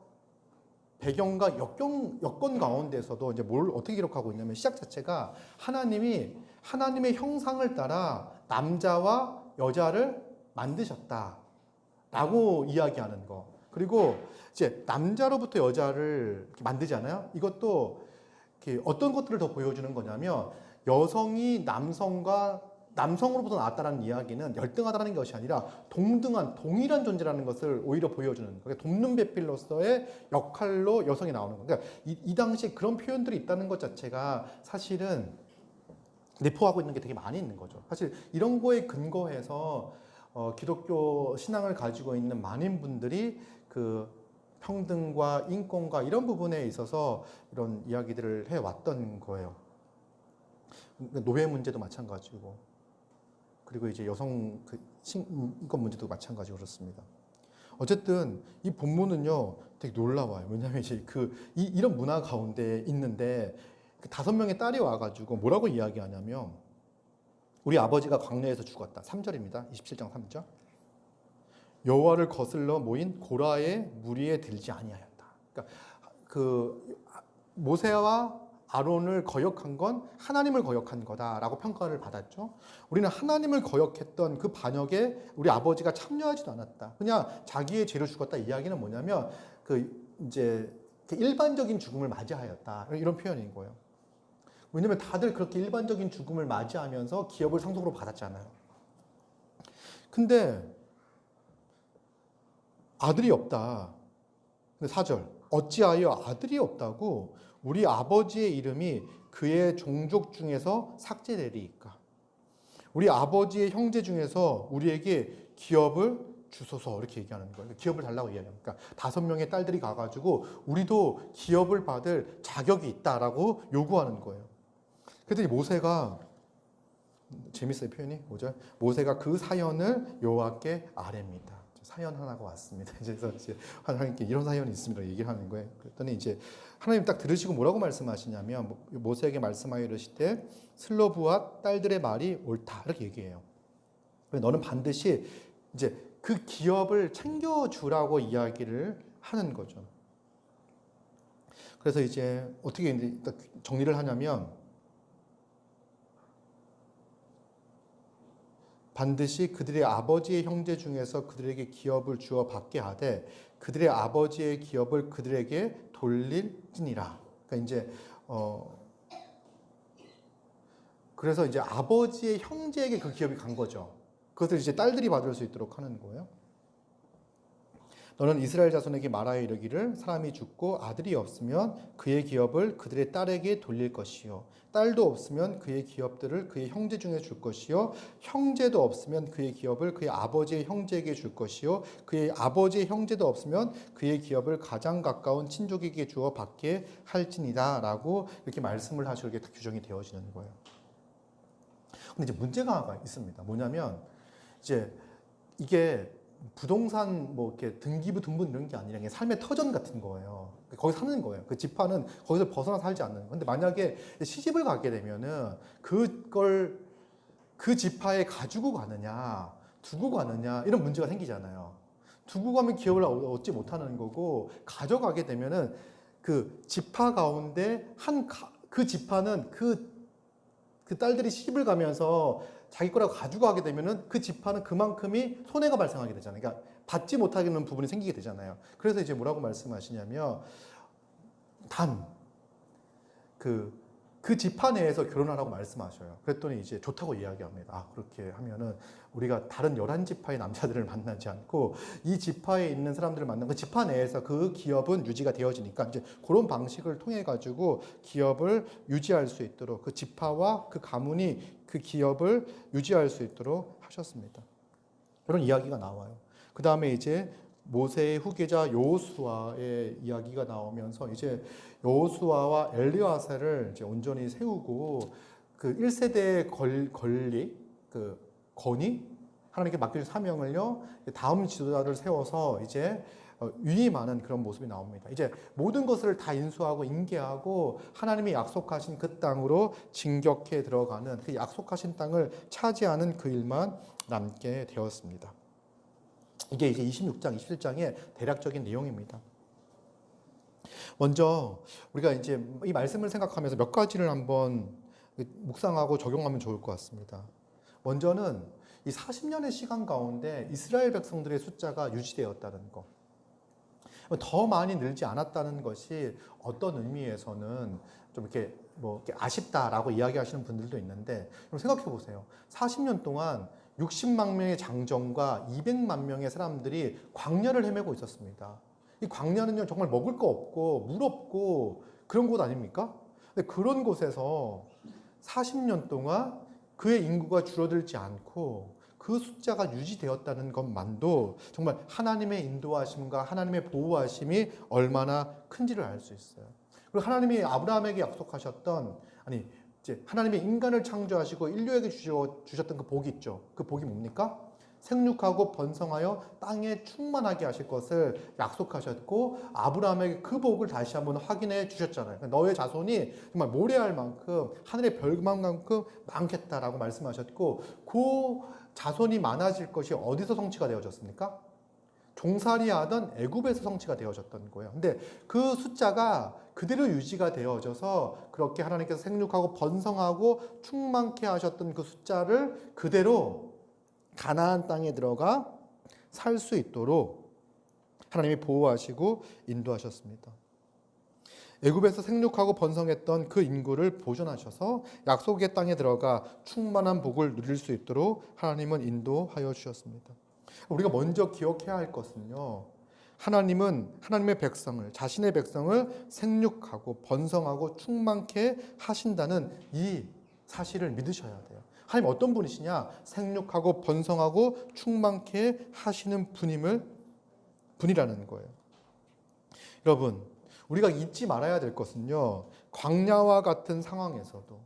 배경과 여건 가운데서도 이제 뭘 어떻게 기록하고 있냐면, 시작 자체가 하나님이 하나님의 형상을 따라 남자와 여자를 만드셨다 라고 이야기하는 거. 그리고 이제 남자로부터 여자를 만들잖아요. 이것도 어떤 것들을 더 보여주는 거냐면, 여성이 남성으로부터 나왔다는 이야기는 열등하다는 것이 아니라 동일한 존재라는 것을 오히려 보여주는 거예요. 돕는 배필로서의 역할로 여성이 나오는 거예요. 그러니까 이 당시에 그런 표현들이 있다는 것 자체가 사실은 내포하고 있는 게 되게 많이 있는 거죠. 사실 이런 거에 근거해서 기독교 신앙을 가지고 있는 많은 분들이 그 평등과 인권과 이런 부분에 있어서 이런 이야기들을 해왔던 거예요. 노예 문제도 마찬가지고, 그리고 이제 여성 인권 문제도 마찬가지고 그렇습니다. 어쨌든 이 본문은요 되게 놀라워요. 왜냐하면 이제 이런 문화 가운데 있는데 5명의 딸이 와가지고 뭐라고 이야기하냐면, 우리 아버지가 광야에서 죽었다. 3절입니다. 27장 3절. 여호와를 거슬러 모인 고라의 무리에 들지 아니하였다. 그러니까 그 모세와 아론을 거역한 건 하나님을 거역한 거다라고 평가를 받았죠. 우리는 하나님을 거역했던 그 반역에 우리 아버지가 참여하지도 않았다. 그냥 자기의 죄로 죽었다. 이야기는 뭐냐면 이제 일반적인 죽음을 맞이하였다. 이런 표현인 거예요. 왜냐면 다들 그렇게 일반적인 죽음을 맞이하면서 기업을 상속으로 받았잖아요. 근데 아들이 없다. 근데 4절. 어찌하여 아들이 없다고 우리 아버지의 이름이 그의 종족 중에서 삭제되리이까. 우리 아버지의 형제 중에서 우리에게 기업을 주소서, 이렇게 얘기하는 거예요. 기업을 달라고 이야기합니다. 그러니까 5명의 딸들이 가가지고 우리도 기업을 받을 자격이 있다라고 요구하는 거예요. 그랬더니 모세가, 재밌어요 표현이. 5절. 모세가 그 사연을 여호와께 아뢰입니다. 사연 하나가 왔습니다. 그래서 이제 하나님께 이런 사연이 있습니다. 얘기를 하는 거예요. 그랬더니 이제 하나님 딱 들으시고 뭐라고 말씀하시냐면, 모세에게 말씀하여 이르시되 슬로브와 딸들의 말이 옳다, 이렇게 얘기해요. 너는 반드시 이제 그 기업을 챙겨주라고 이야기를 하는 거죠. 그래서 이제 어떻게 이제 정리를 하냐면 반드시 그들의 아버지의 형제 중에서 그들에게 기업을 주어 받게 하되 그들의 아버지의 기업을 그들에게 돌릴지니라. 그러니까 이제 그래서 이제 아버지의 형제에게 그 기업이 간 거죠. 그것을 이제 딸들이 받을 수 있도록 하는 거예요. 너는 이스라엘 자손에게 말하여 이르기를 사람이 죽고 아들이 없으면 그의 기업을 그들의 딸에게 돌릴 것이요 딸도 없으면 그의 기업들을 그의 형제 중에 줄 것이요 형제도 없으면 그의 기업을 그의 아버지의 형제에게 줄 것이요 그의 아버지의 형제도 없으면 그의 기업을 가장 가까운 친족에게 주어 받게 할지니라 라고 이렇게 말씀을 하시고 이렇게 규정이 되어지는 거예요. 근데 이제 문제가 있습니다. 뭐냐면 이제 이게 부동산 뭐 이렇게 등기부 등본 이런 게 아니라 삶의 터전 같은 거예요. 거기 사는 거예요. 그 지파는 거기서 벗어나 살지 않는. 근데 만약에 시집을 가게 되면은 그걸 그 지파에 가지고 가느냐, 두고 가느냐 이런 문제가 생기잖아요. 두고 가면 기업을 얻지 못하는 거고 가져가게 되면은 그 지파 가운데 그 지파는 그 딸들이 시집을 가면서 자기 거라고 가지고 가게 되면은 그 지파는 그만큼이 손해가 발생하게 되잖아요. 그러니까 받지 못하게 되는 부분이 생기게 되잖아요. 그래서 이제 뭐라고 말씀하시냐면 그 지파 내에서 결혼하라고 말씀하셔요. 그랬더니 이제 좋다고 이야기합니다. 아, 그렇게 하면은 우리가 다른 11지파의 남자들을 만나지 않고 이 지파에 있는 사람들을 만나고 그 지파 내에서 그 기업은 유지가 되어지니까 이제 그런 방식을 통해 가지고 기업을 유지할 수 있도록 그 지파와 그 가문이 그 기업을 유지할 수 있도록 하셨습니다. 그런 이야기가 나와요. 그 다음에 이제 모세의 후계자 여호수아의 이야기가 나오면서 이제 여호수아와 엘리야세를 이제 온전히 세우고 그 1세대의 권리, 그 건의, 하나님께 맡길 사명을요, 다음 지도자를 세워서 이제 위임하는 그런 모습이 나옵니다. 이제 모든 것을 다 인수하고 인계하고 하나님이 약속하신 그 땅으로 진격해 들어가는 그 약속하신 땅을 차지하는 그 일만 남게 되었습니다. 이게 이제 26장, 27장의 대략적인 내용입니다. 먼저 우리가 이제 이 말씀을 생각하면서 몇 가지를 한번 묵상하고 적용하면 좋을 것 같습니다. 먼저는 이 40년의 시간 가운데 이스라엘 백성들의 숫자가 유지되었다는 것. 더 많이 늘지 않았다는 것이 어떤 의미에서는 좀 이렇게 이렇게 아쉽다라고 이야기하시는 분들도 있는데, 생각해 보세요. 40년 동안 60만 명의 장정과 200만 명의 사람들이 광야를 헤매고 있었습니다. 이 광야는요, 정말 먹을 거 없고 물 없고 그런 곳 아닙니까? 근데 그런 곳에서 40년 동안 그의 인구가 줄어들지 않고 그 숫자가 유지되었다는 것만도 정말 하나님의 인도하심과 하나님의 보호하심이 얼마나 큰지를 알 수 있어요. 그리고 하나님이 아브라함에게 약속하셨던, 이제 하나님의 인간을 창조하시고 인류에게 주셨던 그 복이 있죠. 그 복이 뭡니까? 생육하고 번성하여 땅에 충만하게 하실 것을 약속하셨고 아브라함에게 그 복을 다시 한번 확인해 주셨잖아요. 너의 자손이 정말 모래알 만큼 하늘의 별만큼 많겠다라고 말씀하셨고, 그 자손이 많아질 것이 어디서 성취가 되어졌습니까? 종살이 하던 애굽에서 성취가 되어졌던 거예요. 근데 그 숫자가 그대로 유지가 되어져서 그렇게 하나님께서 생육하고 번성하고 충만케 하셨던 그 숫자를 그대로 가나안 땅에 들어가 살 수 있도록 하나님이 보호하시고 인도하셨습니다. 애굽에서 생육하고 번성했던 그 인구를 보존하셔서 약속의 땅에 들어가 충만한 복을 누릴 수 있도록 하나님은 인도하여 주셨습니다. 우리가 먼저 기억해야 할 것은요, 하나님은 하나님의 백성을, 자신의 백성을 생육하고 번성하고 충만케 하신다는 이 사실을 믿으셔야 돼요. 하나님 어떤 분이시냐? 생육하고 번성하고 충만케 하시는 분이라는 거예요. 여러분, 우리가 잊지 말아야 될 것은요, 광야와 같은 상황에서도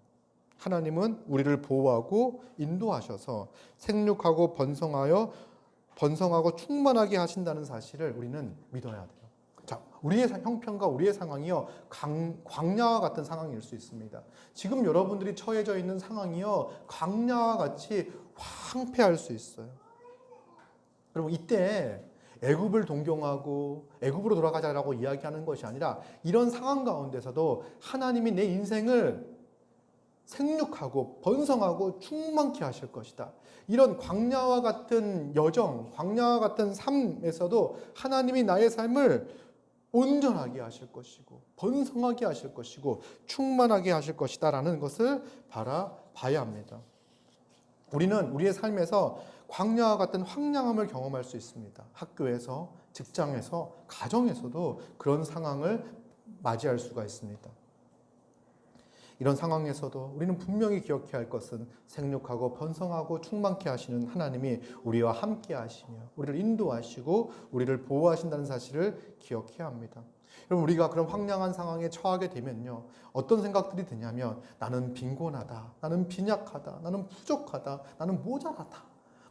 하나님은 우리를 보호하고 인도하셔서 생육하고 번성하고 충만하게 하신다는 사실을 우리는 믿어야 돼요. 자, 우리의 형편과 우리의 상황이요, 광야와 같은 상황일 수 있습니다. 지금 여러분들이 처해져 있는 상황이요, 광야와 같이 황폐할 수 있어요. 여러분, 이때 애굽을 동경하고 애굽으로 돌아가자라고 이야기하는 것이 아니라 이런 상황 가운데서도 하나님이 내 인생을 생육하고 번성하고 충만케 하실 것이다. 이런 광야와 같은 여정, 광야와 같은 삶에서도 하나님이 나의 삶을 온전하게 하실 것이고 번성하게 하실 것이고 충만하게 하실 것이다 라는 것을 바라봐야 합니다. 우리는 우리의 삶에서 광야와 같은 황량함을 경험할 수 있습니다. 학교에서, 직장에서, 가정에서도 그런 상황을 맞이할 수가 있습니다. 이런 상황에서도 우리는 분명히 기억해야 할 것은 생육하고 번성하고 충만케 하시는 하나님이 우리와 함께 하시며 우리를 인도하시고 우리를 보호하신다는 사실을 기억해야 합니다. 여러분, 우리가 그런 황량한 상황에 처하게 되면요, 어떤 생각들이 드냐면 나는 빈곤하다, 나는 빈약하다, 나는 부족하다, 나는 모자라다,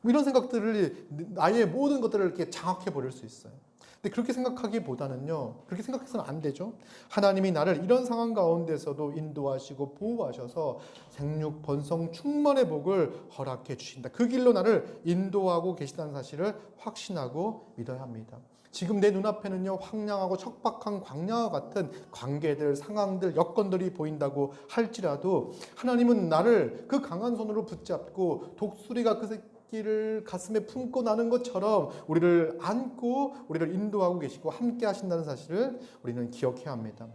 뭐 이런 생각들을, 나의 모든 것들을 이렇게 장악해 버릴 수 있어요. 근데 그렇게 생각하기보다는요, 그렇게 생각해서는 안 되죠. 하나님이 나를 이런 상황 가운데서도 인도하시고 보호하셔서 생육, 번성, 충만의 복을 허락해 주신다. 그 길로 나를 인도하고 계시다는 사실을 확신하고 믿어야 합니다. 지금 내 눈앞에는요, 황량하고 척박한 광야와 같은 관계들, 상황들, 여건들이 보인다고 할지라도 하나님은 나를 그 강한 손으로 붙잡고 독수리가 그 새끼를 가슴에 품고 나는 것처럼 우리를 안고 우리를 인도하고 계시고 함께 하신다는 사실을 우리는 기억해야 합니다.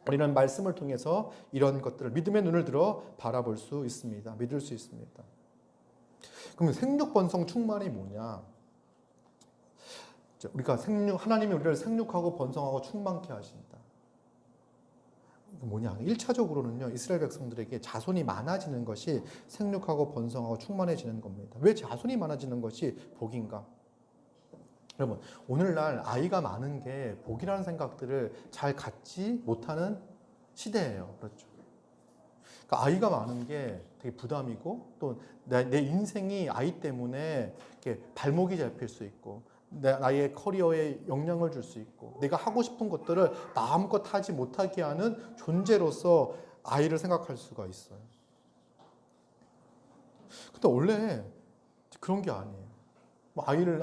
우리는 말씀을 통해서 이런 것들을 믿음의 눈을 들어 바라볼 수 있습니다. 믿을 수 있습니다. 그럼 생육, 번성, 충만이 뭐냐? 우리가 하나님이 우리를 생육하고 번성하고 충만케 하신다. 뭐냐? 1차적으로는요, 이스라엘 백성들에게 자손이 많아지는 것이 생육하고 번성하고 충만해지는 겁니다. 왜 자손이 많아지는 것이 복인가? 여러분, 오늘날 아이가 많은 게 복이라는 생각들을 잘 갖지 못하는 시대예요. 그렇죠? 그러니까 아이가 많은 게 되게 부담이고 또 내 인생이 아이 때문에 이렇게 발목이 잡힐 수 있고 나의 커리어에 영향을 줄 수 있고 내가 하고 싶은 것들을 마음껏 하지 못하게 하는 존재로서 아이를 생각할 수가 있어요. 근데 원래 그런 게 아니에요.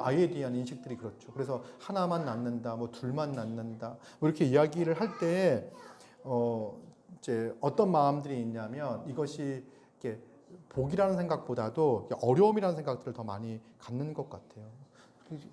아이에 대한 인식들이 그렇죠. 그래서 하나만 낳는다, 뭐 둘만 낳는다, 뭐 이렇게 이야기를 할 때, 이제 어떤 마음들이 있냐면 이것이 이렇게 복이라는 생각보다도 어려움이라는 생각들을 더 많이 갖는 것 같아요.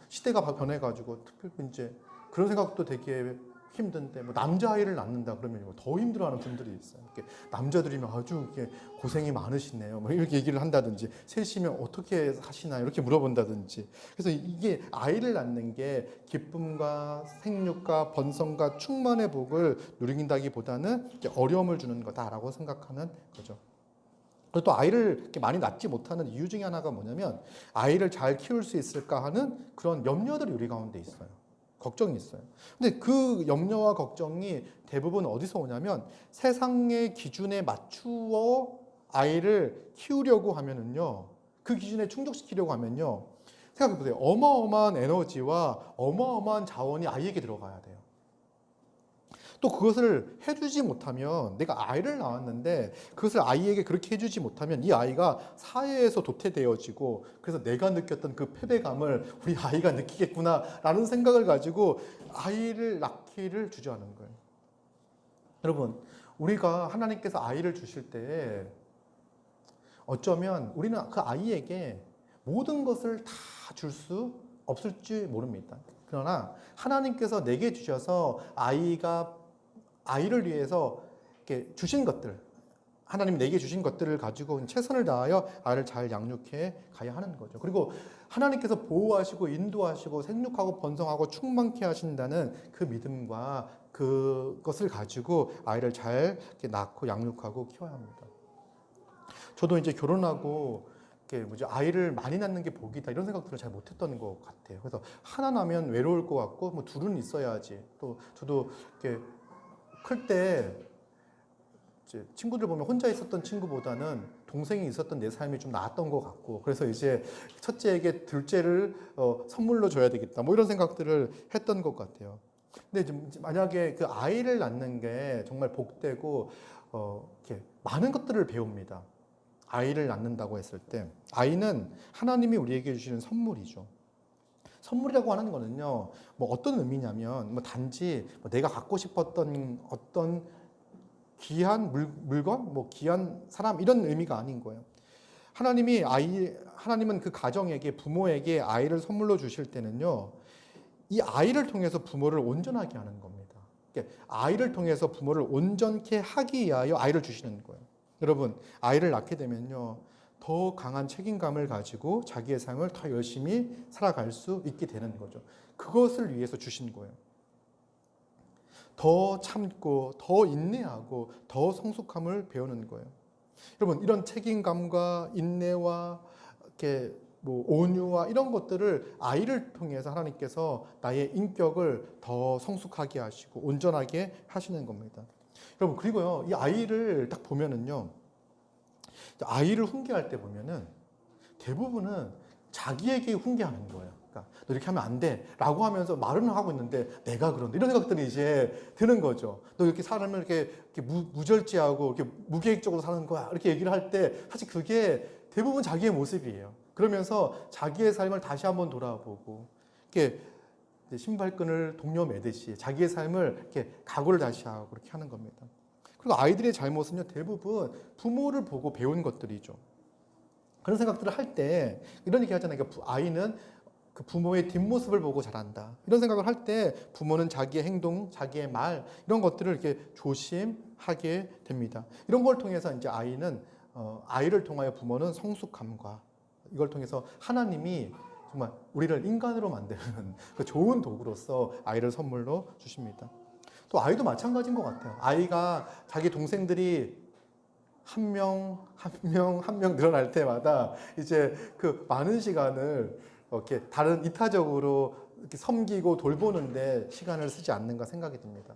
시대가 변해가지고 특별히 이제 그런 생각도 되게 힘든데 뭐 남자아이를 낳는다 그러면 뭐 더 힘들어하는 분들이 있어요. 이렇게 남자들이면 아주 이렇게 고생이 많으시네요. 뭐 이렇게 얘기를 한다든지 셋이면 어떻게 사시나요? 이렇게 물어본다든지. 그래서 이게 아이를 낳는 게 기쁨과 생육과 번성과 충만의 복을 누린다기보다는 어려움을 주는 거다라고 생각하는 거죠. 그리고 또 아이를 이렇게 많이 낳지 못하는 이유 중에 하나가 뭐냐면 아이를 잘 키울 수 있을까 하는 그런 염려들이 우리 가운데 있어요. 걱정이 있어요. 근데 그 염려와 걱정이 대부분 어디서 오냐면 세상의 기준에 맞추어 아이를 키우려고 하면은요, 그 기준에 충족시키려고 하면요, 생각해 보세요. 어마어마한 에너지와 어마어마한 자원이 아이에게 들어가야 돼요. 또 그것을 해주지 못하면 내가 아이를 낳았는데 그것을 아이에게 그렇게 해주지 못하면 이 아이가 사회에서 도태되어지고 그래서 내가 느꼈던 그 패배감을 우리 아이가 느끼겠구나라는 생각을 가지고 아이를 낳기를 주저하는 거예요. 여러분, 우리가 하나님께서 아이를 주실 때 어쩌면 우리는 그 아이에게 모든 것을 다 줄 수 없을지 모릅니다. 그러나 하나님께서 내게 주셔서 아이를 위해서 이렇게 주신 것들, 하나님 내게 주신 것들을 가지고 최선을 다하여 아이를 잘 양육해 가야 하는 거죠. 그리고 하나님께서 보호하시고 인도하시고 생육하고 번성하고 충만케 하신다는 그 믿음과 그것을 가지고 아이를 잘 이렇게 낳고 양육하고 키워야 합니다. 저도 이제 결혼하고 아이를 많이 낳는 게 복이다 이런 생각들을 잘 못했던 것 같아요. 그래서 하나 나면 외로울 것 같고 뭐 둘은 있어야지. 또 저도 이렇게 클 때 친구들 보면 혼자 있었던 친구보다는 동생이 있었던 내 삶이 좀 나았던 것 같고, 그래서 이제 첫째에게 둘째를 선물로 줘야 되겠다 뭐 이런 생각들을 했던 것 같아요. 근데 만약에 그 아이를 낳는 게 정말 복되고 이렇게 많은 것들을 배웁니다. 아이를 낳는다고 했을 때 아이는 하나님이 우리에게 주시는 선물이죠. 선물이라고 하는 거는요, 뭐 어떤 의미냐면, 뭐 단지 뭐 내가 갖고 싶었던 어떤 귀한 물건, 뭐 귀한 사람 이런 의미가 아닌 거예요. 하나님은 그 가정에게 부모에게 아이를 선물로 주실 때는요, 이 아이를 통해서 부모를 온전하게 하는 겁니다. 그러니까 아이를 통해서 부모를 온전케 하기 위하여 아이를 주시는 거예요. 여러분, 아이를 낳게 되면요, 더 강한 책임감을 가지고 자기의 삶을 더 열심히 살아갈 수 있게 되는 거죠. 그것을 위해서 주신 거예요. 더 참고, 더 인내하고, 더 성숙함을 배우는 거예요. 여러분, 이런 책임감과 인내와 이렇게 뭐 온유와 이런 것들을 아이를 통해서 하나님께서 나의 인격을 더 성숙하게 하시고 온전하게 하시는 겁니다. 여러분, 그리고요, 이 아이를 딱 보면은요, 아이를 훈계할 때 보면은 대부분은 자기에게 훈계하는 거예요. 그러니까 너 이렇게 하면 안 돼 라고 하면서 말은 하고 있는데 내가 그런데 이런 생각들이 이제 드는 거죠. 너 이렇게 사람을 이렇게 무절제하고 이렇게 무계획적으로 사는 거야 이렇게 얘기를 할 때 사실 그게 대부분 자기의 모습이에요. 그러면서 자기의 삶을 다시 한번 돌아보고 이렇게 신발끈을 동료 매듯이 자기의 삶을 이렇게 각오를 다시 하고 그렇게 하는 겁니다. 그리고 아이들의 잘못은요, 대부분 부모를 보고 배운 것들이죠. 그런 생각들을 할 때 이런 얘기 하잖아요. 그러니까 아이는 그 부모의 뒷모습을 보고 자란다. 이런 생각을 할 때 부모는 자기의 행동, 자기의 말 이런 것들을 이렇게 조심하게 됩니다. 이런 걸 통해서 이제 아이를 통하여 부모는 성숙함과 이걸 통해서 하나님이 정말 우리를 인간으로 만드는 그 좋은 도구로서 아이를 선물로 주십니다. 또 아이도 마찬가지인 것 같아요. 아이가 자기 동생들이 한 명 늘어날 때마다 이제 그 많은 시간을 이렇게 다른 이타적으로 이렇게 섬기고 돌보는데 시간을 쓰지 않는가 생각이 듭니다.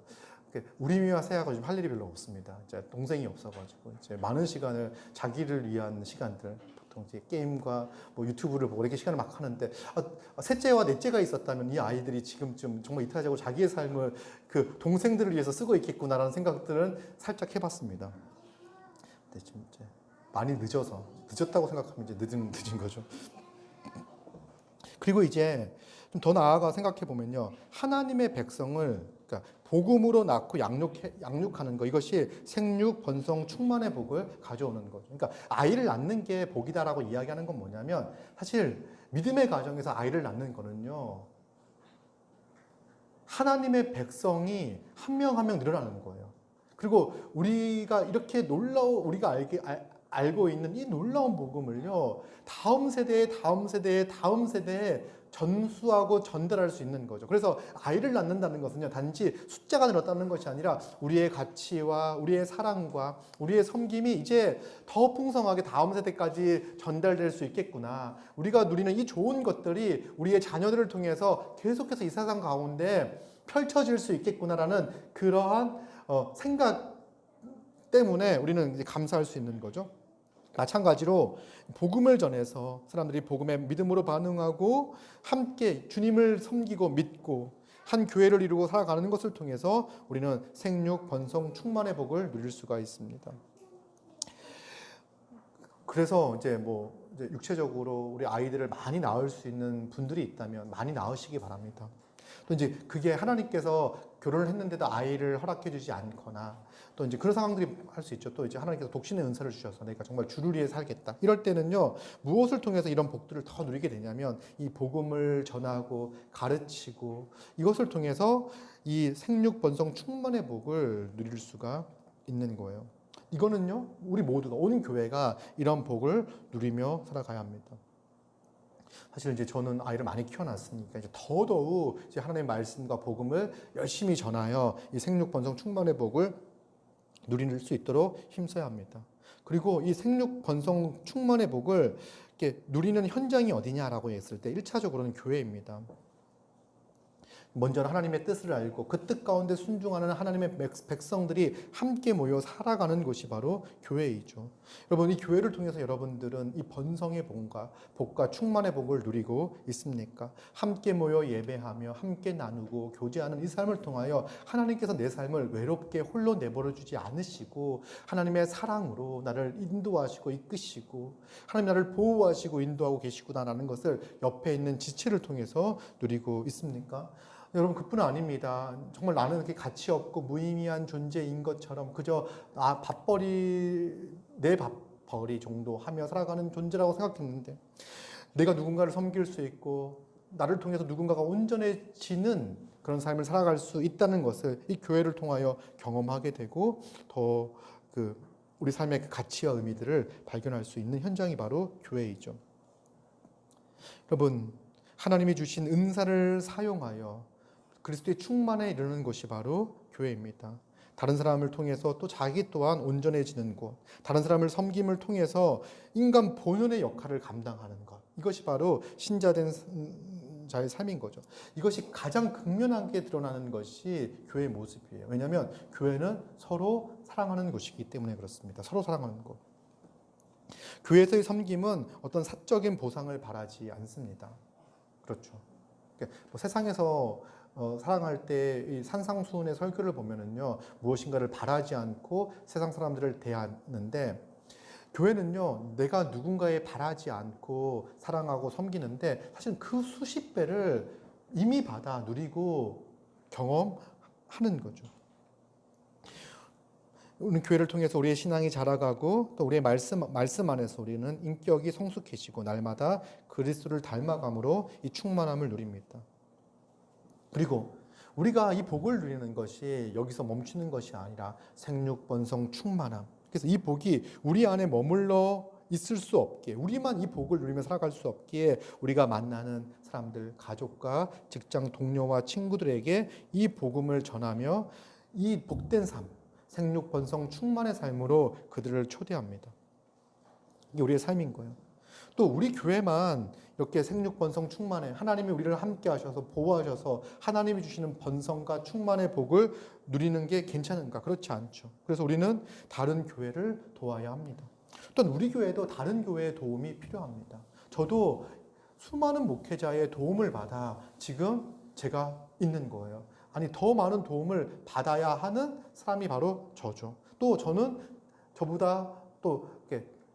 우리와 세아가 지금 할 일이 별로 없습니다. 이제 동생이 없어가지고 이제 많은 시간을 자기를 위한 시간들, 보통 이제 게임과 뭐 유튜브를 보고 이렇게 시간을 막 하는데 셋째와 넷째가 있었다면 이 아이들이 지금쯤 정말 이타적으로 자기의 삶을 그 동생들을 위해서 쓰고 있겠구나라는 생각들은 살짝 해봤습니다. 근데 지금 이제 많이 늦었다고 생각하면 이제 늦은 거죠. 그리고 이제 좀 더 나아가 생각해 보면요, 하나님의 백성을 그러니까 복음으로 낳고 양육하는 거, 이것이 생육 번성 충만의 복을 가져오는 거죠. 그러니까 아이를 낳는 게 복이다라고 이야기하는 건 뭐냐면 사실 믿음의 가정에서 아이를 낳는 거는요, 하나님의 백성이 한 명 한 명 늘어나는 거예요. 그리고 우리가 이렇게 우리가 알고 있는 이 놀라운 복음을요, 다음 세대에 전수하고 전달할 수 있는 거죠. 그래서 아이를 낳는다는 것은요, 단지 숫자가 늘었다는 것이 아니라 우리의 가치와 우리의 사랑과 우리의 섬김이 이제 더 풍성하게 다음 세대까지 전달될 수 있겠구나. 우리가 누리는 이 좋은 것들이 우리의 자녀들을 통해서 계속해서 이 세상 가운데 펼쳐질 수 있겠구나라는 그러한 생각 때문에 우리는 이제 감사할 수 있는 거죠. 마찬가지로 복음을 전해서 사람들이 복음에 믿음으로 반응하고 함께 주님을 섬기고 믿고 한 교회를 이루고 살아가는 것을 통해서 우리는 생육, 번성, 충만의 복을 누릴 수가 있습니다. 그래서 이제 육체적으로 우리 아이들을 많이 낳을 수 있는 분들이 있다면 많이 낳으시기 바랍니다. 또 이제 그게 하나님께서 결혼을 했는데도 아이를 허락해 주지 않거나 또 이제 그런 상황들이 할 수 있죠. 또 이제 하나님께서 독신의 은사를 주셔서 내가 정말 주를 위해 살겠다. 이럴 때는요, 무엇을 통해서 이런 복들을 더 누리게 되냐면 이 복음을 전하고 가르치고 이것을 통해서 이 생육 번성 충만의 복을 누릴 수가 있는 거예요. 이거는요, 우리 모두가 온 교회가 이런 복을 누리며 살아가야 합니다. 사실 이제 저는 아이를 많이 키워놨으니까 이제 더더욱 이제 하나님의 말씀과 복음을 열심히 전하여 이 생육 번성 충만의 복을 누릴 수 있도록 힘써야 합니다. 그리고 이 생육 번성 충만의 복을 이렇게 누리는 현장이 어디냐라고 했을 때 1차적으로는 교회입니다. 먼저 하나님의 뜻을 알고 그 뜻 가운데 순종하는 하나님의 백성들이 함께 모여 살아가는 곳이 바로 교회이죠. 여러분, 이 교회를 통해서 여러분들은 이 번성의 복과 충만의 복을 누리고 있습니까? 함께 모여 예배하며 함께 나누고 교제하는 이 삶을 통하여 하나님께서 내 삶을 외롭게 홀로 내버려 주지 않으시고 하나님의 사랑으로 나를 인도하시고 이끄시고 하나님 나를 보호하시고 인도하고 계시구나라는 것을 옆에 있는 지체를 통해서 누리고 있습니까? 여러분, 그뿐 아닙니다. 정말 나는 이렇게 가치 없고 무의미한 존재인 것처럼 그저 내 밥벌이 정도 하며 살아가는 존재라고 생각했는데 내가 누군가를 섬길 수 있고 나를 통해서 누군가가 온전해지는 그런 삶을 살아갈 수 있다는 것을 이 교회를 통하여 경험하게 되고 더 우리 삶의 그 가치와 의미들을 발견할 수 있는 현장이 바로 교회이죠. 여러분, 하나님이 주신 은사를 사용하여 그리스도의 충만에 이르는 것이 바로 교회입니다. 다른 사람을 통해서 또 자기 또한 온전해지는 곳, 다른 사람을 섬김을 통해서 인간 본연의 역할을 감당하는 것, 이것이 바로 신자된 자의 삶인 거죠. 이것이 가장 극명하게 드러나는 것이 교회의 모습이에요. 왜냐하면 교회는 서로 사랑하는 곳이기 때문에 그렇습니다. 서로 사랑하는 곳. 교회에서의 섬김은 어떤 사적인 보상을 바라지 않습니다. 그렇죠. 뭐 세상에서 사랑할 때 이 산상수훈의 설교를 보면은요, 무엇인가를 바라지 않고 세상 사람들을 대하는데, 교회는요, 내가 누군가에 바라지 않고 사랑하고 섬기는데 사실 그 수십 배를 이미 받아 누리고 경험하는 거죠. 우리는 교회를 통해서 우리의 신앙이 자라가고 또 우리의 말씀 안에서 우리는 인격이 성숙해지고 날마다 그리스도를 닮아감으로 이 충만함을 누립니다. 그리고 우리가 이 복을 누리는 것이 여기서 멈추는 것이 아니라 생육, 번성, 충만함. 그래서 이 복이 우리 안에 머물러 있을 수 없게, 우리만 이 복을 누리며 살아갈 수 없기에 우리가 만나는 사람들, 가족과 직장 동료와 친구들에게 이 복음을 전하며 이 복된 삶, 생육, 번성, 충만의 삶으로 그들을 초대합니다. 이게 우리의 삶인 거예요. 또 우리 교회만 이렇게 생육, 번성, 충만해 하나님이 우리를 함께 하셔서 보호하셔서 하나님이 주시는 번성과 충만의 복을 누리는 게 괜찮은가? 그렇지 않죠. 그래서 우리는 다른 교회를 도와야 합니다. 또한 우리 교회도 다른 교회의 도움이 필요합니다. 저도 수많은 목회자의 도움을 받아 지금 제가 있는 거예요. 아니, 더 많은 도움을 받아야 하는 사람이 바로 저죠. 또 저는 저보다 또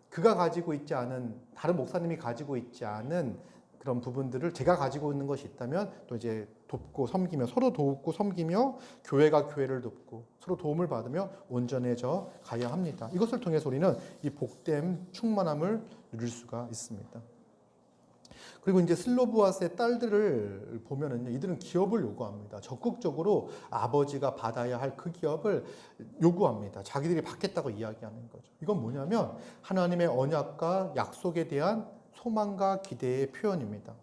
그가 가지고 있지 않은, 다른 목사님이 가지고 있지 않은 그런 부분들을 제가 가지고 있는 것이 있다면 또 이제 돕고 섬기며, 서로 돕고 섬기며 교회가 교회를 돕고 서로 도움을 받으며 온전해져 가야 합니다. 이것을 통해서 우리는 이 복됨, 충만함을 누릴 수가 있습니다. 그리고 이제 슬로브아스의 딸들을 보면은 이들은 기업을 요구합니다. 적극적으로 아버지가 받아야 할 그 기업을 요구합니다. 자기들이 받겠다고 이야기하는 거죠. 이건 뭐냐면 하나님의 언약과 약속에 대한 소망과 기대의 표현입니다.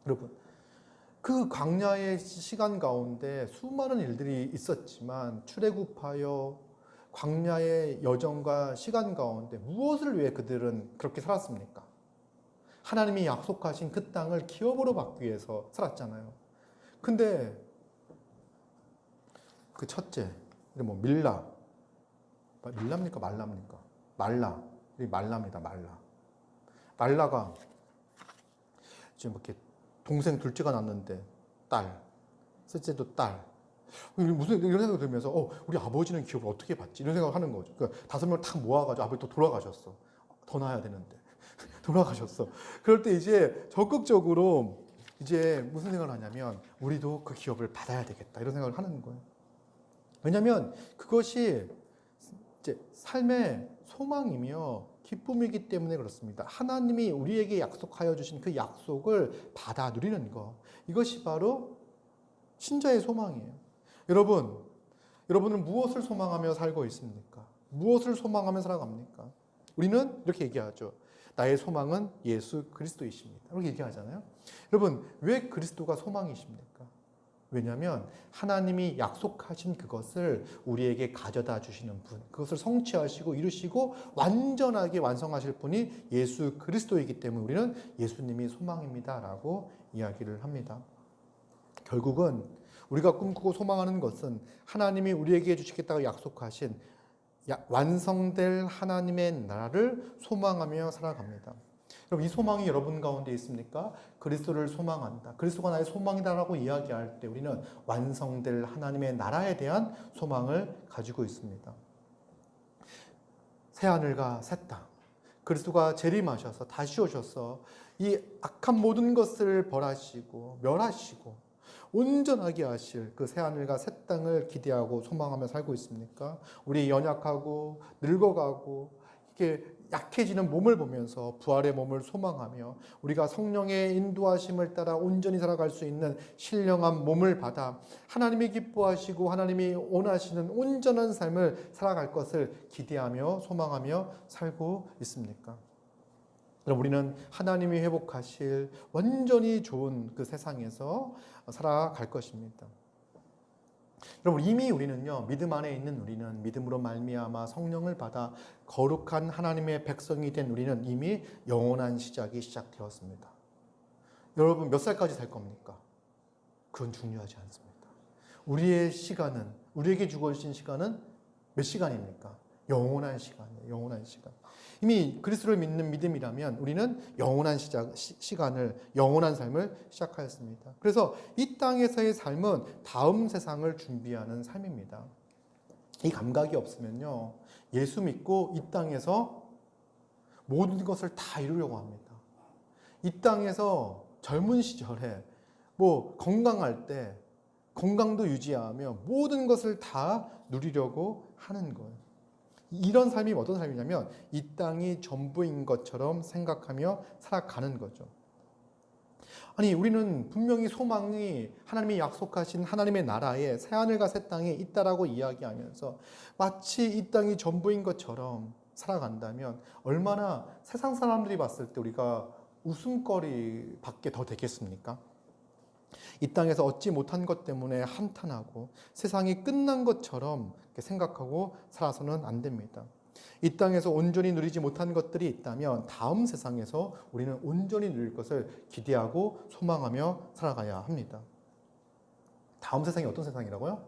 여러분, 그 광야의 시간 가운데 수많은 일들이 있었지만 출애굽하여 광야의 여정과 시간 가운데 무엇을 위해 그들은 그렇게 살았습니까? 하나님이 약속하신 그 땅을 기업으로 받기 위해서 살았잖아요. 근데 그 첫째, 밀라입니까? 말라입니까? 말라입니다. 말라가 지금 이렇게 동생 둘째가 낳았는데 딸, 셋째도 딸. 무슨 이런 생각이 들면서 우리 아버지는 기업을 어떻게 받지? 이런 생각을 하는 거죠. 그러니까 5명을 탁 모아가지고 아버지 또 돌아가셨어. 더 낳아야 되는데. 돌아가셨어. 그럴 때 이제 적극적으로 이제 무슨 생각을 하냐면 우리도 그 기업을 받아야 되겠다 이런 생각을 하는 거예요. 왜냐하면 그것이 이제 삶의 소망이며 기쁨이기 때문에 그렇습니다. 하나님이 우리에게 약속하여 주신 그 약속을 받아 누리는 것, 이것이 바로 신자의 소망이에요. 여러분은 무엇을 소망하며 살고 있습니까? 무엇을 소망하며 살아갑니까? 우리는 이렇게 얘기하죠. 나의 소망은 예수 그리스도이십니다. 이렇게 얘기하잖아요. 여러분, 왜 그리스도가 소망이십니까? 왜냐하면 하나님이 약속하신 그것을 우리에게 가져다 주시는 분, 그것을 성취하시고 이루시고 완전하게 완성하실 분이 예수 그리스도이기 때문에 우리는 예수님이 소망입니다라고 이야기를 합니다. 결국은 우리가 꿈꾸고 소망하는 것은 하나님이 우리에게 주시겠다고 약속하신 완성될 하나님의 나라를 소망하며 살아갑니다. 그럼 이 소망이 여러분 가운데 있습니까? 그리스도를 소망한다. 그리스도가 나의 소망이다라고 이야기할 때 우리는 완성될 하나님의 나라에 대한 소망을 가지고 있습니다. 새하늘과 새 땅. 그리스도가 재림하셔서 다시 오셔서 이 악한 모든 것을 벌하시고 멸하시고 온전하게 하실 그 새하늘과 새 땅을 기대하고 소망하며 살고 있습니까? 우리 연약하고 늙어가고 이렇게 약해지는 몸을 보면서 부활의 몸을 소망하며 우리가 성령의 인도하심을 따라 온전히 살아갈 수 있는 신령한 몸을 받아 하나님이 기뻐하시고 하나님이 원하시는 온전한 삶을 살아갈 것을 기대하며 소망하며 살고 있습니까? 그럼 우리는 하나님이 회복하실 완전히 좋은 그 세상에서 살아갈 것입니다. 여러분, 이미 우리는요, 믿음 안에 있는 우리는 믿음으로 말미암아 성령을 받아 거룩한 하나님의 백성이 된 우리는 이미 영원한 시작이 시작되었습니다. 여러분, 몇 살까지 살 겁니까? 그건 중요하지 않습니다. 우리의 시간은, 우리에게 주어진 시간은 몇 시간입니까? 영원한 시간이에요. 영원한 시간. 이미 그리스도를 믿는 믿음이라면 우리는 영원한 시간을, 영원한 삶을 시작하였습니다. 그래서 이 땅에서의 삶은 다음 세상을 준비하는 삶입니다. 이 감각이 없으면요, 예수 믿고 이 땅에서 모든 것을 다 이루려고 합니다. 이 땅에서 젊은 시절에 건강할 때 건강도 유지하며 모든 것을 다 누리려고 하는 거예요. 이런 삶이 어떤 삶이냐면 이 땅이 전부인 것처럼 생각하며 살아가는 거죠. 아니, 우리는 분명히 소망이 하나님이 약속하신 하나님의 나라에 새하늘과 새 땅이 있다라고 이야기하면서 마치 이 땅이 전부인 것처럼 살아간다면 얼마나 세상 사람들이 봤을 때 우리가 웃음거리밖에 더 되겠습니까? 이 땅에서 얻지 못한 것 때문에 한탄하고 세상이 끝난 것처럼 생각하고 살아서는 안 됩니다. 이 땅에서 온전히 누리지 못한 것들이 있다면 다음 세상에서 우리는 온전히 누릴 것을 기대하고 소망하며 살아가야 합니다. 다음 세상이 어떤 세상이라고요?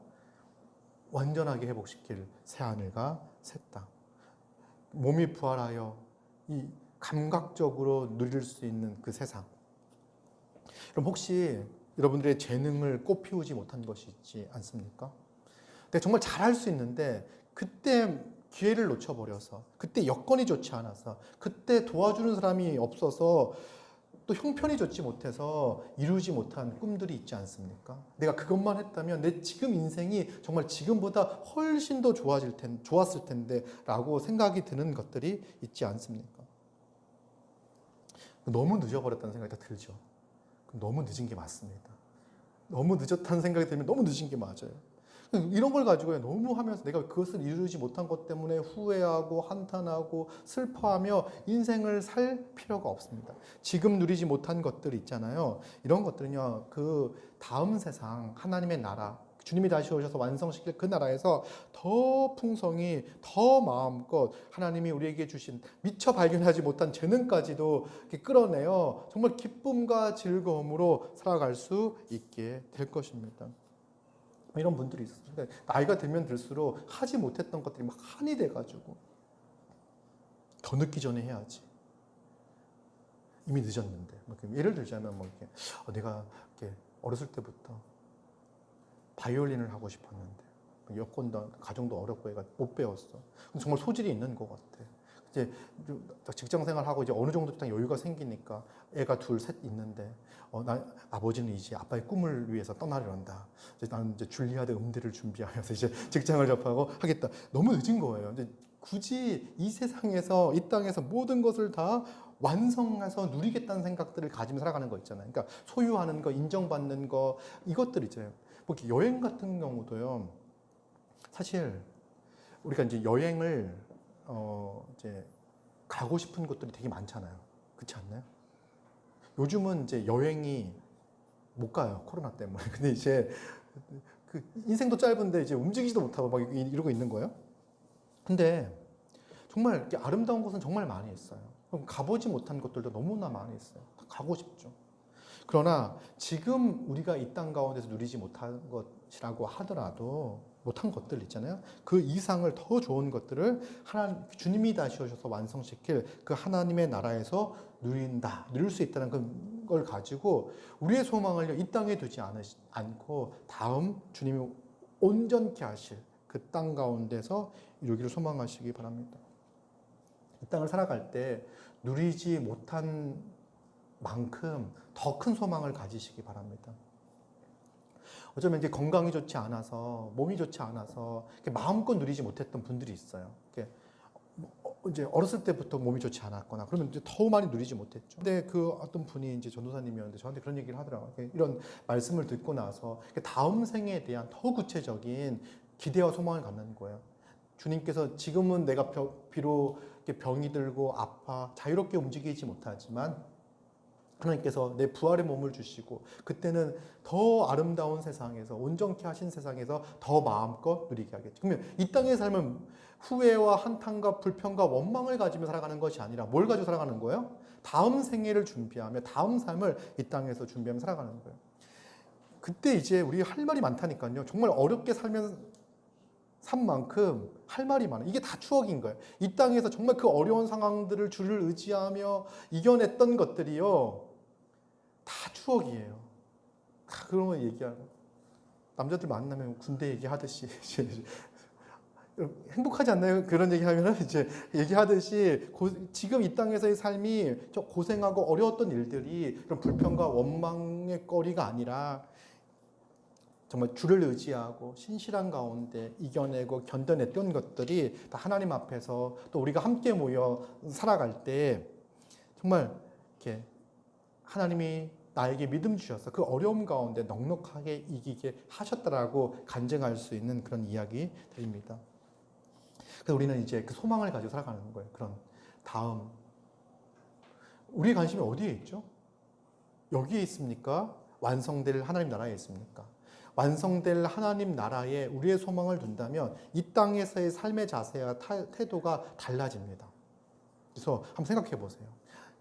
완전하게 회복시킬 새하늘과 새 땅. 몸이 부활하여 이 감각적으로 누릴 수 있는 그 세상. 그럼 혹시 여러분들의 재능을 꽃피우지 못한 것이 있지 않습니까? 근데 정말 잘할 수 있는데 그때 기회를 놓쳐버려서, 그때 여건이 좋지 않아서, 그때 도와주는 사람이 없어서, 또 형편이 좋지 못해서 이루지 못한 꿈들이 있지 않습니까? 내가 그것만 했다면 내 지금 인생이 정말 지금보다 훨씬 더 좋았을 텐데 라고 생각이 드는 것들이 있지 않습니까? 너무 늦어버렸다는 생각이 다 들죠. 너무 늦은 게 맞습니다. 너무 늦었다는 생각이 들면 너무 늦은 게 맞아요. 이런 걸 가지고 너무 하면서 내가 그것을 이루지 못한 것 때문에 후회하고 한탄하고 슬퍼하며 인생을 살 필요가 없습니다. 지금 누리지 못한 것들 있잖아요. 이런 것들은요, 그 다음 세상 하나님의 나라, 주님이 다시 오셔서 완성시킬 그 나라에서 더 풍성히, 더 마음껏 하나님이 우리에게 주신 미처 발견하지 못한 재능까지도 끌어내어 정말 기쁨과 즐거움으로 살아갈 수 있게 될 것입니다. 이런 분들이 있어요. 나이가 들면 들수록 하지 못했던 것들이 막 한이 돼가지고 더 늦기 전에 해야지. 이미 늦었는데. 예를 들자면 내가 이렇게 어렸을 때부터 바이올린을 하고 싶었는데 여건도 가정도 어렵고 애가 못 배웠어. 정말 소질이 있는 것 같아. 이제 직장 생활하고 이제 어느 정도 딱 여유가 생기니까 애가 둘, 셋 있는데 아버지는 이제 아빠의 꿈을 위해서 떠나려한다. 나는 이제 줄리아드 음대를 준비하면서 이제 직장을 접하고 하겠다. 너무 늦은 거예요. 이제 굳이 이 세상에서, 이 땅에서 모든 것을 다 완성해서 누리겠다는 생각들을 가지며 살아가는 거 있잖아요. 그러니까 소유하는 거, 인정받는 거, 이것들 있잖아요. 여행 같은 경우도요. 사실 우리가 이제 여행을 이제 가고 싶은 곳들이 되게 많잖아요. 그렇지 않나요? 요즘은 이제 여행이 못 가요. 코로나 때문에. 근데 이제 그 인생도 짧은데 이제 움직이지도 못하고 막 이러고 있는 거예요. 근데 정말 이렇게 아름다운 곳은 정말 많이 있어요. 그럼 가보지 못한 곳들도 너무나 많이 있어요. 가고 싶죠. 그러나 지금 우리가 이 땅 가운데서 누리지 못한 것이라고 하더라도 못한 것들 있잖아요. 그 이상을 더 좋은 것들을 주님이 다시 오셔서 완성시킬 그 하나님의 나라에서 누릴 수 있다는 걸 가지고 우리의 소망을 이 땅에 두지 않고 다음 주님이 온전케 하실 그 땅 가운데서 이루기를 소망하시기 바랍니다. 이 땅을 살아갈 때 누리지 못한 만큼 더 큰 소망을 가지시기 바랍니다. 어쩌면 이제 건강이 좋지 않아서, 몸이 좋지 않아서 마음껏 누리지 못했던 분들이 있어요. 이제 어렸을 때부터 몸이 좋지 않았거나 그러면 이제 더 많이 누리지 못했죠. 근데 그 어떤 분이 이제 전도사님이었는데 저한테 그런 얘기를 하더라고요. 이런 말씀을 듣고 나서 다음 생에 대한 더 구체적인 기대와 소망을 갖는 거예요. 주님께서 지금은 내가 비록 병이 들고 아파 자유롭게 움직이지 못하지만 하나님께서 내 부활의 몸을 주시고 그때는 더 아름다운 세상에서 온전케 하신 세상에서 더 마음껏 누리게 하겠죠. 그러면 이 땅의 삶은 후회와 한탄과 불평과 원망을 가지며 살아가는 것이 아니라 뭘 가지고 살아가는 거예요? 다음 생애를 준비하며 다음 삶을 이 땅에서 준비하며 살아가는 거예요. 그때 이제 우리 할 말이 많다니까요. 정말 어렵게 산 만큼 할 말이 많아요. 이게 다 추억인 거예요. 이 땅에서 정말 그 어려운 상황들을 주를 의지하며 이겨냈던 것들이요. 다 추억이에요. 다 그런 거 얘기하고 남자들 만나면 군대 얘기하듯이 행복하지 않나요? 그런 얘기하면 이제 얘기하듯이 지금 이 땅에서의 삶이 저 고생하고 어려웠던 일들이 그런 불평과 원망의 거리가 아니라 정말 주를 의지하고 신실한 가운데 이겨내고 견뎌냈던 것들이 다 하나님 앞에서 또 우리가 함께 모여 살아갈 때 정말 이렇게 하나님이 나에게 믿음 주셔서 그 어려움 가운데 넉넉하게 이기게 하셨다라고 간증할 수 있는 그런 이야기들입니다. 그래서 우리는 이제 그 소망을 가지고 살아가는 거예요. 그런 다음 우리의 관심이 어디에 있죠? 여기에 있습니까? 완성될 하나님 나라에 있습니까? 완성될 하나님 나라에 우리의 소망을 둔다면 이 땅에서의 삶의 자세와 태도가 달라집니다. 그래서 한번 생각해 보세요.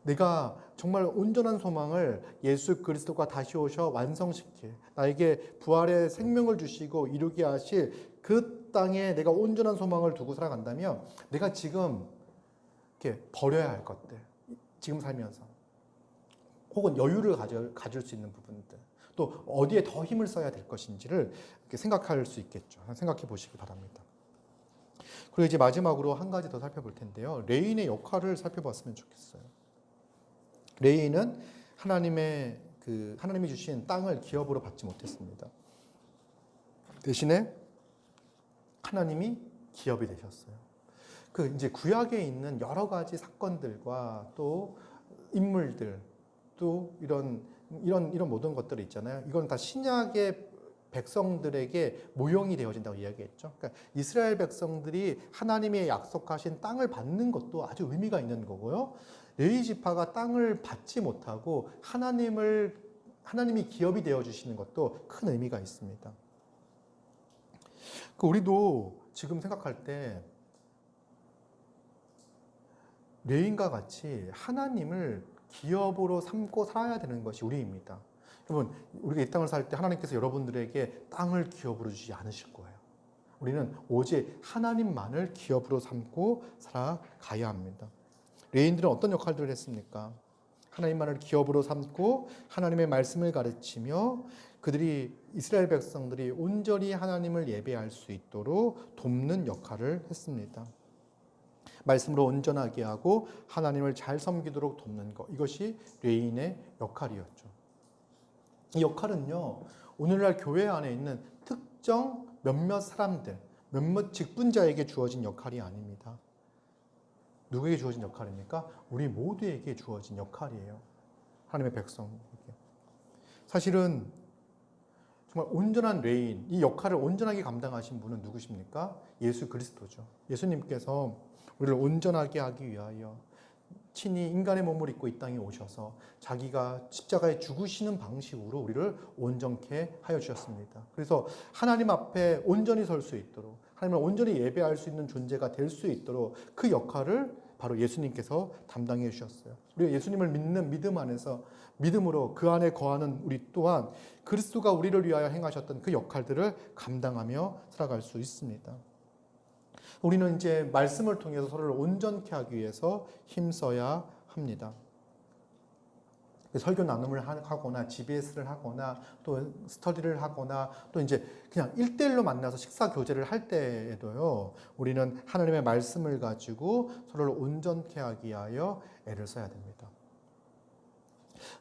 내가 정말 온전한 소망을 예수 그리스도가 다시 오셔 완성시킬 나에게 부활의 생명을 주시고 이루게 하실 그 땅에 내가 온전한 소망을 두고 살아간다면 내가 지금 이렇게 버려야 할 것들 지금 살면서 혹은 여유를 가질 수 있는 부분들 또 어디에 더 힘을 써야 될 것인지를 이렇게 생각할 수 있겠죠. 생각해 보시기 바랍니다. 그리고 이제 마지막으로 한 가지 더 살펴볼 텐데요. 레인의 역할을 살펴봤으면 좋겠어요. 레인은 하나님이 주신 땅을 기업으로 받지 못했습니다. 대신에 하나님이 기업이 되셨어요. 이제 구약에 있는 여러 가지 사건들과 또 인물들 또 이런 모든 것들이 있잖아요. 이건 다 신약의 백성들에게 모형이 되어진다고 이야기했죠. 그러니까 이스라엘 백성들이 하나님의 약속하신 땅을 받는 것도 아주 의미가 있는 거고요. 레위 지파가 땅을 받지 못하고 하나님이 기업이 되어 주시는 것도 큰 의미가 있습니다. 우리도 지금 생각할 때 레위인과 같이 하나님을 기업으로 삼고 살아야 되는 것이 우리입니다. 여러분, 우리가 이 땅을 살 때 하나님께서 여러분들에게 땅을 기업으로 주지 않으실 거예요. 우리는 오직 하나님만을 기업으로 삼고 살아가야 합니다. 레위인들은 어떤 역할들을 했습니까? 하나님만을 기업으로 삼고 하나님의 말씀을 가르치며 이스라엘 백성들이 온전히 하나님을 예배할 수 있도록 돕는 역할을 했습니다. 말씀으로 온전하게 하고 하나님을 잘 섬기도록 돕는 것, 이것이 레위인의 역할이었죠. 이 역할은요, 오늘날 교회 안에 있는 특정 몇몇 사람들, 몇몇 직분자에게 주어진 역할이 아닙니다. 누구에게 주어진 역할입니까? 우리 모두에게 주어진 역할이에요. 하나님의 백성에게. 사실은 정말 온전한 레위인, 이 역할을 온전하게 감당하신 분은 누구십니까? 예수 그리스도죠. 예수님께서 우리를 온전하게 하기 위하여 친히 인간의 몸을 입고 이 땅에 오셔서 자기가 십자가에 죽으시는 방식으로 우리를 온전케 하여 주셨습니다. 그래서 하나님 앞에 온전히 설 수 있도록 하나님을 온전히 예배할 수 있는 존재가 될 수 있도록 그 역할을 바로 예수님께서 담당해 주셨어요. 우리가 예수님을 믿는 믿음 안에서 믿음으로 그 안에 거하는 우리 또한 그리스도가 우리를 위하여 행하셨던 그 역할들을 감당하며 살아갈 수 있습니다. 우리는 이제 말씀을 통해서 서로를 온전케 하기 위해서 힘써야 합니다. 설교 나눔을 하거나 GBS를 하거나 또 스터디를 하거나 또 이제 그냥 1대1로 만나서 식사 교제를 할 때에도요, 우리는 하나님의 말씀을 가지고 서로를 온전케 하기 위하여 애를 써야 됩니다.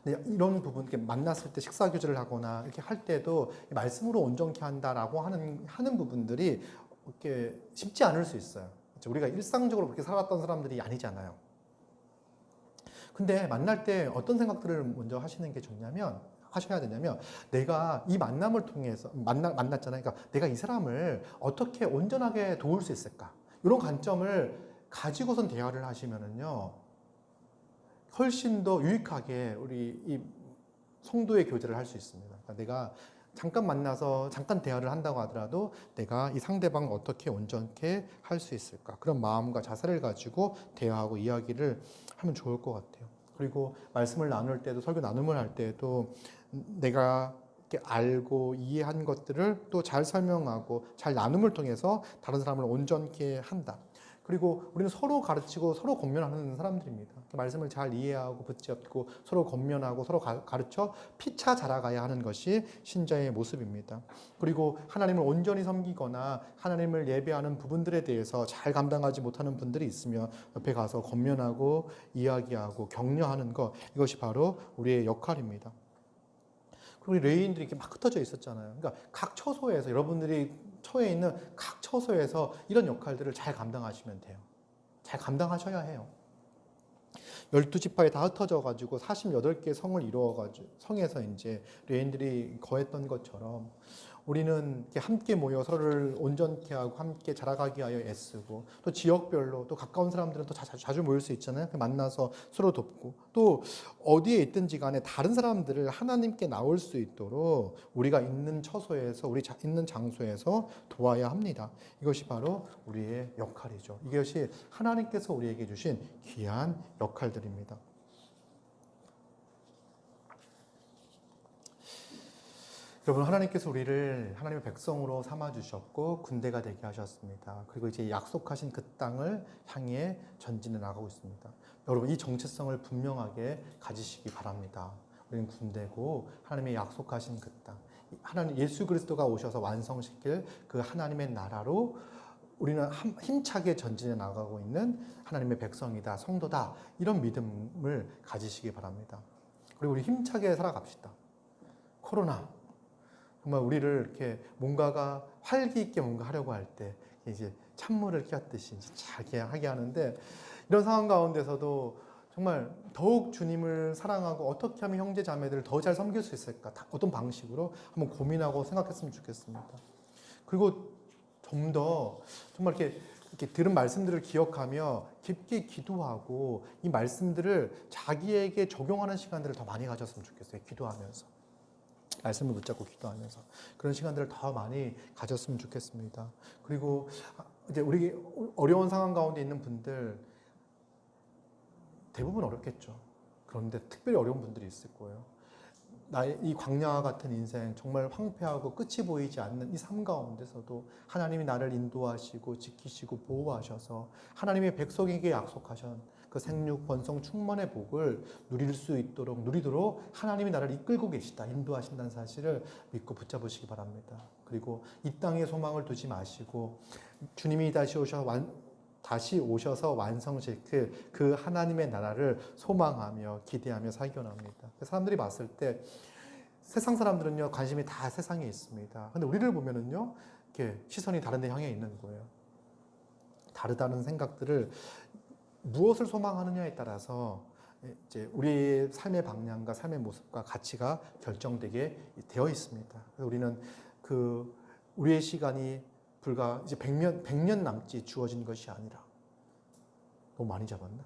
근데 이런 부분, 이렇게 만났을 때 식사 교제를 하거나 이렇게 할 때도 말씀으로 온전케 한다라고 하는 부분들이 이렇게 쉽지 않을 수 있어요. 우리가 일상적으로 그렇게 살았던 사람들이 아니잖아요. 근데 만날 때 어떤 생각들을 먼저 하셔야 되냐면, 내가 이 만남을 통해서 만났잖아요. 그러니까 내가 이 사람을 어떻게 온전하게 도울 수 있을까? 이런 관점을 가지고선 대화를 하시면은요, 훨씬 더 유익하게 우리 이 성도의 교제를 할 수 있습니다. 그러니까 내가 잠깐 만나서 잠깐 대화를 한다고 하더라도 내가 이 상대방을 어떻게 온전케 할 수 있을까? 그런 마음과 자세를 가지고 대화하고 이야기를 하면 좋을 것 같아요. 그리고 말씀을 나눌 때도, 설교 나눔을 할 때도 내가 이렇게 알고 이해한 것들을 또 잘 설명하고 잘 나눔을 통해서 다른 사람을 온전케 한다. 그리고 우리는 서로 가르치고 서로 권면하는 사람들입니다. 말씀을 잘 이해하고 붙잡고 서로 권면하고 서로 가르쳐 피차 자라가야 하는 것이 신자의 모습입니다. 그리고 하나님을 온전히 섬기거나 하나님을 예배하는 부분들에 대해서 잘 감당하지 못하는 분들이 있으면 옆에 가서 권면하고 이야기하고 격려하는 것, 이것이 바로 우리의 역할입니다. 우리 레인들이 이렇게 막 흩어져 있었잖아요. 그러니까 각 처소에서, 여러분들이 처해 있는 각 처소에서 이런 역할들을 잘 감당하시면 돼요. 잘 감당하셔야 해요. 12지파에 다 흩어져 가지고 48개 성을 이루어 가지고 성에서 이제 레인들이 거했던 것처럼 우리는 이렇게 함께 모여 서로를 온전케 하고 함께 자라가기 위하여 애쓰고, 또 지역별로 또 가까운 사람들은 또 자주 모일 수 있잖아요. 만나서 서로 돕고, 또 어디에 있든지 간에 다른 사람들을 하나님께 나올 수 있도록 우리가 있는 처소에서, 우리 있는 장소에서 도와야 합니다. 이것이 바로 우리의 역할이죠. 이것이 하나님께서 우리에게 주신 귀한 역할들입니다. 여러분, 하나님께서 우리를 하나님의 백성으로 삼아주셨고 군대가 되게 하셨습니다. 그리고 이제 약속하신 그 땅을 향해 전진해 나가고 있습니다. 여러분, 이 정체성을 분명하게 가지시기 바랍니다. 우리는 군대고 하나님의 약속하신 그 땅, 하나님 예수 그리스도가 오셔서 완성시킬 그 하나님의 나라로 우리는 힘차게 전진해 나가고 있는 하나님의 백성이다, 성도다, 이런 믿음을 가지시기 바랍니다. 그리고 우리 힘차게 살아갑시다. 코로나 정말 우리를 이렇게 뭔가가 활기 있게 뭔가 하려고 할 때 이제 찬물을 끼얹듯이 이제 잘 하게 하는데, 이런 상황 가운데서도 정말 더욱 주님을 사랑하고 어떻게 하면 형제 자매들을 더 잘 섬길 수 있을까, 어떤 방식으로 한번 고민하고 생각했으면 좋겠습니다. 그리고 좀 더 정말 이렇게 들은 말씀들을 기억하며 깊게 기도하고 이 말씀들을 자기에게 적용하는 시간들을 더 많이 가졌으면 좋겠어요. 기도하면서. 말씀을 붙잡고 기도하면서 그런 시간들을 더 많이 가졌으면 좋겠습니다. 그리고 이제 우리 어려운 상황 가운데 있는 분들 대부분 어렵겠죠. 그런데 특별히 어려운 분들이 있을 거예요. 나의 이 광야와 같은 인생, 정말 황폐하고 끝이 보이지 않는 이 삶 가운데서도 하나님이 나를 인도하시고 지키시고 보호하셔서 하나님의 백성에게 약속하신 그 생육, 번성, 충만의 복을 누리도록 하나님이 나를 이끌고 계시다, 인도하신다는 사실을 믿고 붙잡으시기 바랍니다. 그리고 이 땅에 소망을 두지 마시고 주님이 다시 오셔서 완성시킬 그 하나님의 나라를 소망하며 기대하며 살기 원합니다. 사람들이 봤을 때 세상 사람들은요, 관심이 다 세상에 있습니다. 근데 우리를 보면은요, 이렇게 시선이 다른 데 향해 있는 거예요. 다르다는 생각들을 무엇을 소망하느냐에 따라서 이제 우리의 삶의 방향과 삶의 모습과 가치가 결정되게 되어 있습니다. 그래서 우리는 우리의 시간이 불과 이제 100년 남짓 주어진 것이 아니라, 너무 많이 잡았나?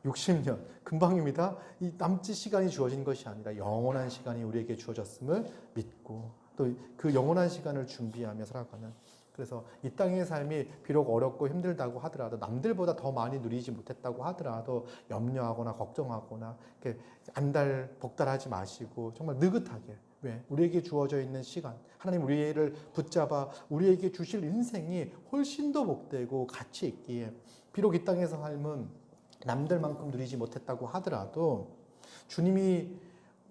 60년 금방입니다. 이 남짓 시간이 주어진 것이 아니라 영원한 시간이 우리에게 주어졌음을 믿고 또 그 영원한 시간을 준비하며 살아가는 그래서 이 땅의 삶이 비록 어렵고 힘들다고 하더라도 남들보다 더 많이 누리지 못했다고 하더라도 염려하거나 걱정하거나 이렇게 안달복달하지 마시고 정말 느긋하게 왜? 우리에게 주어져 있는 시간 하나님 우리를 붙잡아 우리에게 주실 인생이 훨씬 더 복되고 가치 있기에 비록 이 땅에서 삶은 남들만큼 누리지 못했다고 하더라도 주님이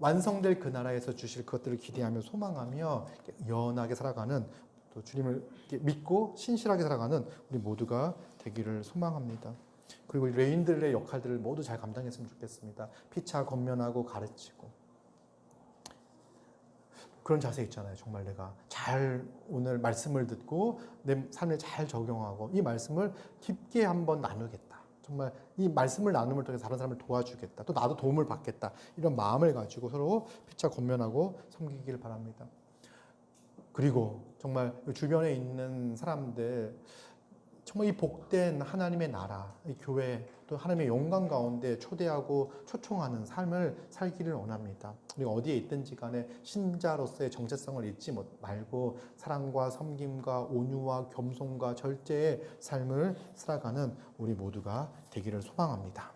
완성될 그 나라에서 주실 그것들을 기대하며 소망하며 연하게 살아가는 또 주님을 믿고 신실하게 살아가는 우리 모두가 되기를 소망합니다. 그리고 레인들의 역할들을 모두 잘 감당했으면 좋겠습니다. 피차 권면하고 가르치고 그런 자세 있잖아요. 정말 내가 잘 오늘 말씀을 듣고 내 삶에 잘 적용하고 이 말씀을 깊게 한번 나누겠다. 정말 이 말씀을 나눔을 통해서 다른 사람을 도와주겠다. 또 나도 도움을 받겠다. 이런 마음을 가지고 서로 피차 권면하고 섬기기를 바랍니다. 그리고 정말 주변에 있는 사람들 정말 이 복된 하나님의 나라, 이 교회 또 하나님의 영광 가운데 초대하고 초청하는 삶을 살기를 원합니다. 우리가 어디에 있든지 간에 신자로서의 정체성을 잊지 말고 사랑과 섬김과 온유와 겸손과 절제의 삶을 살아가는 우리 모두가 되기를 소망합니다.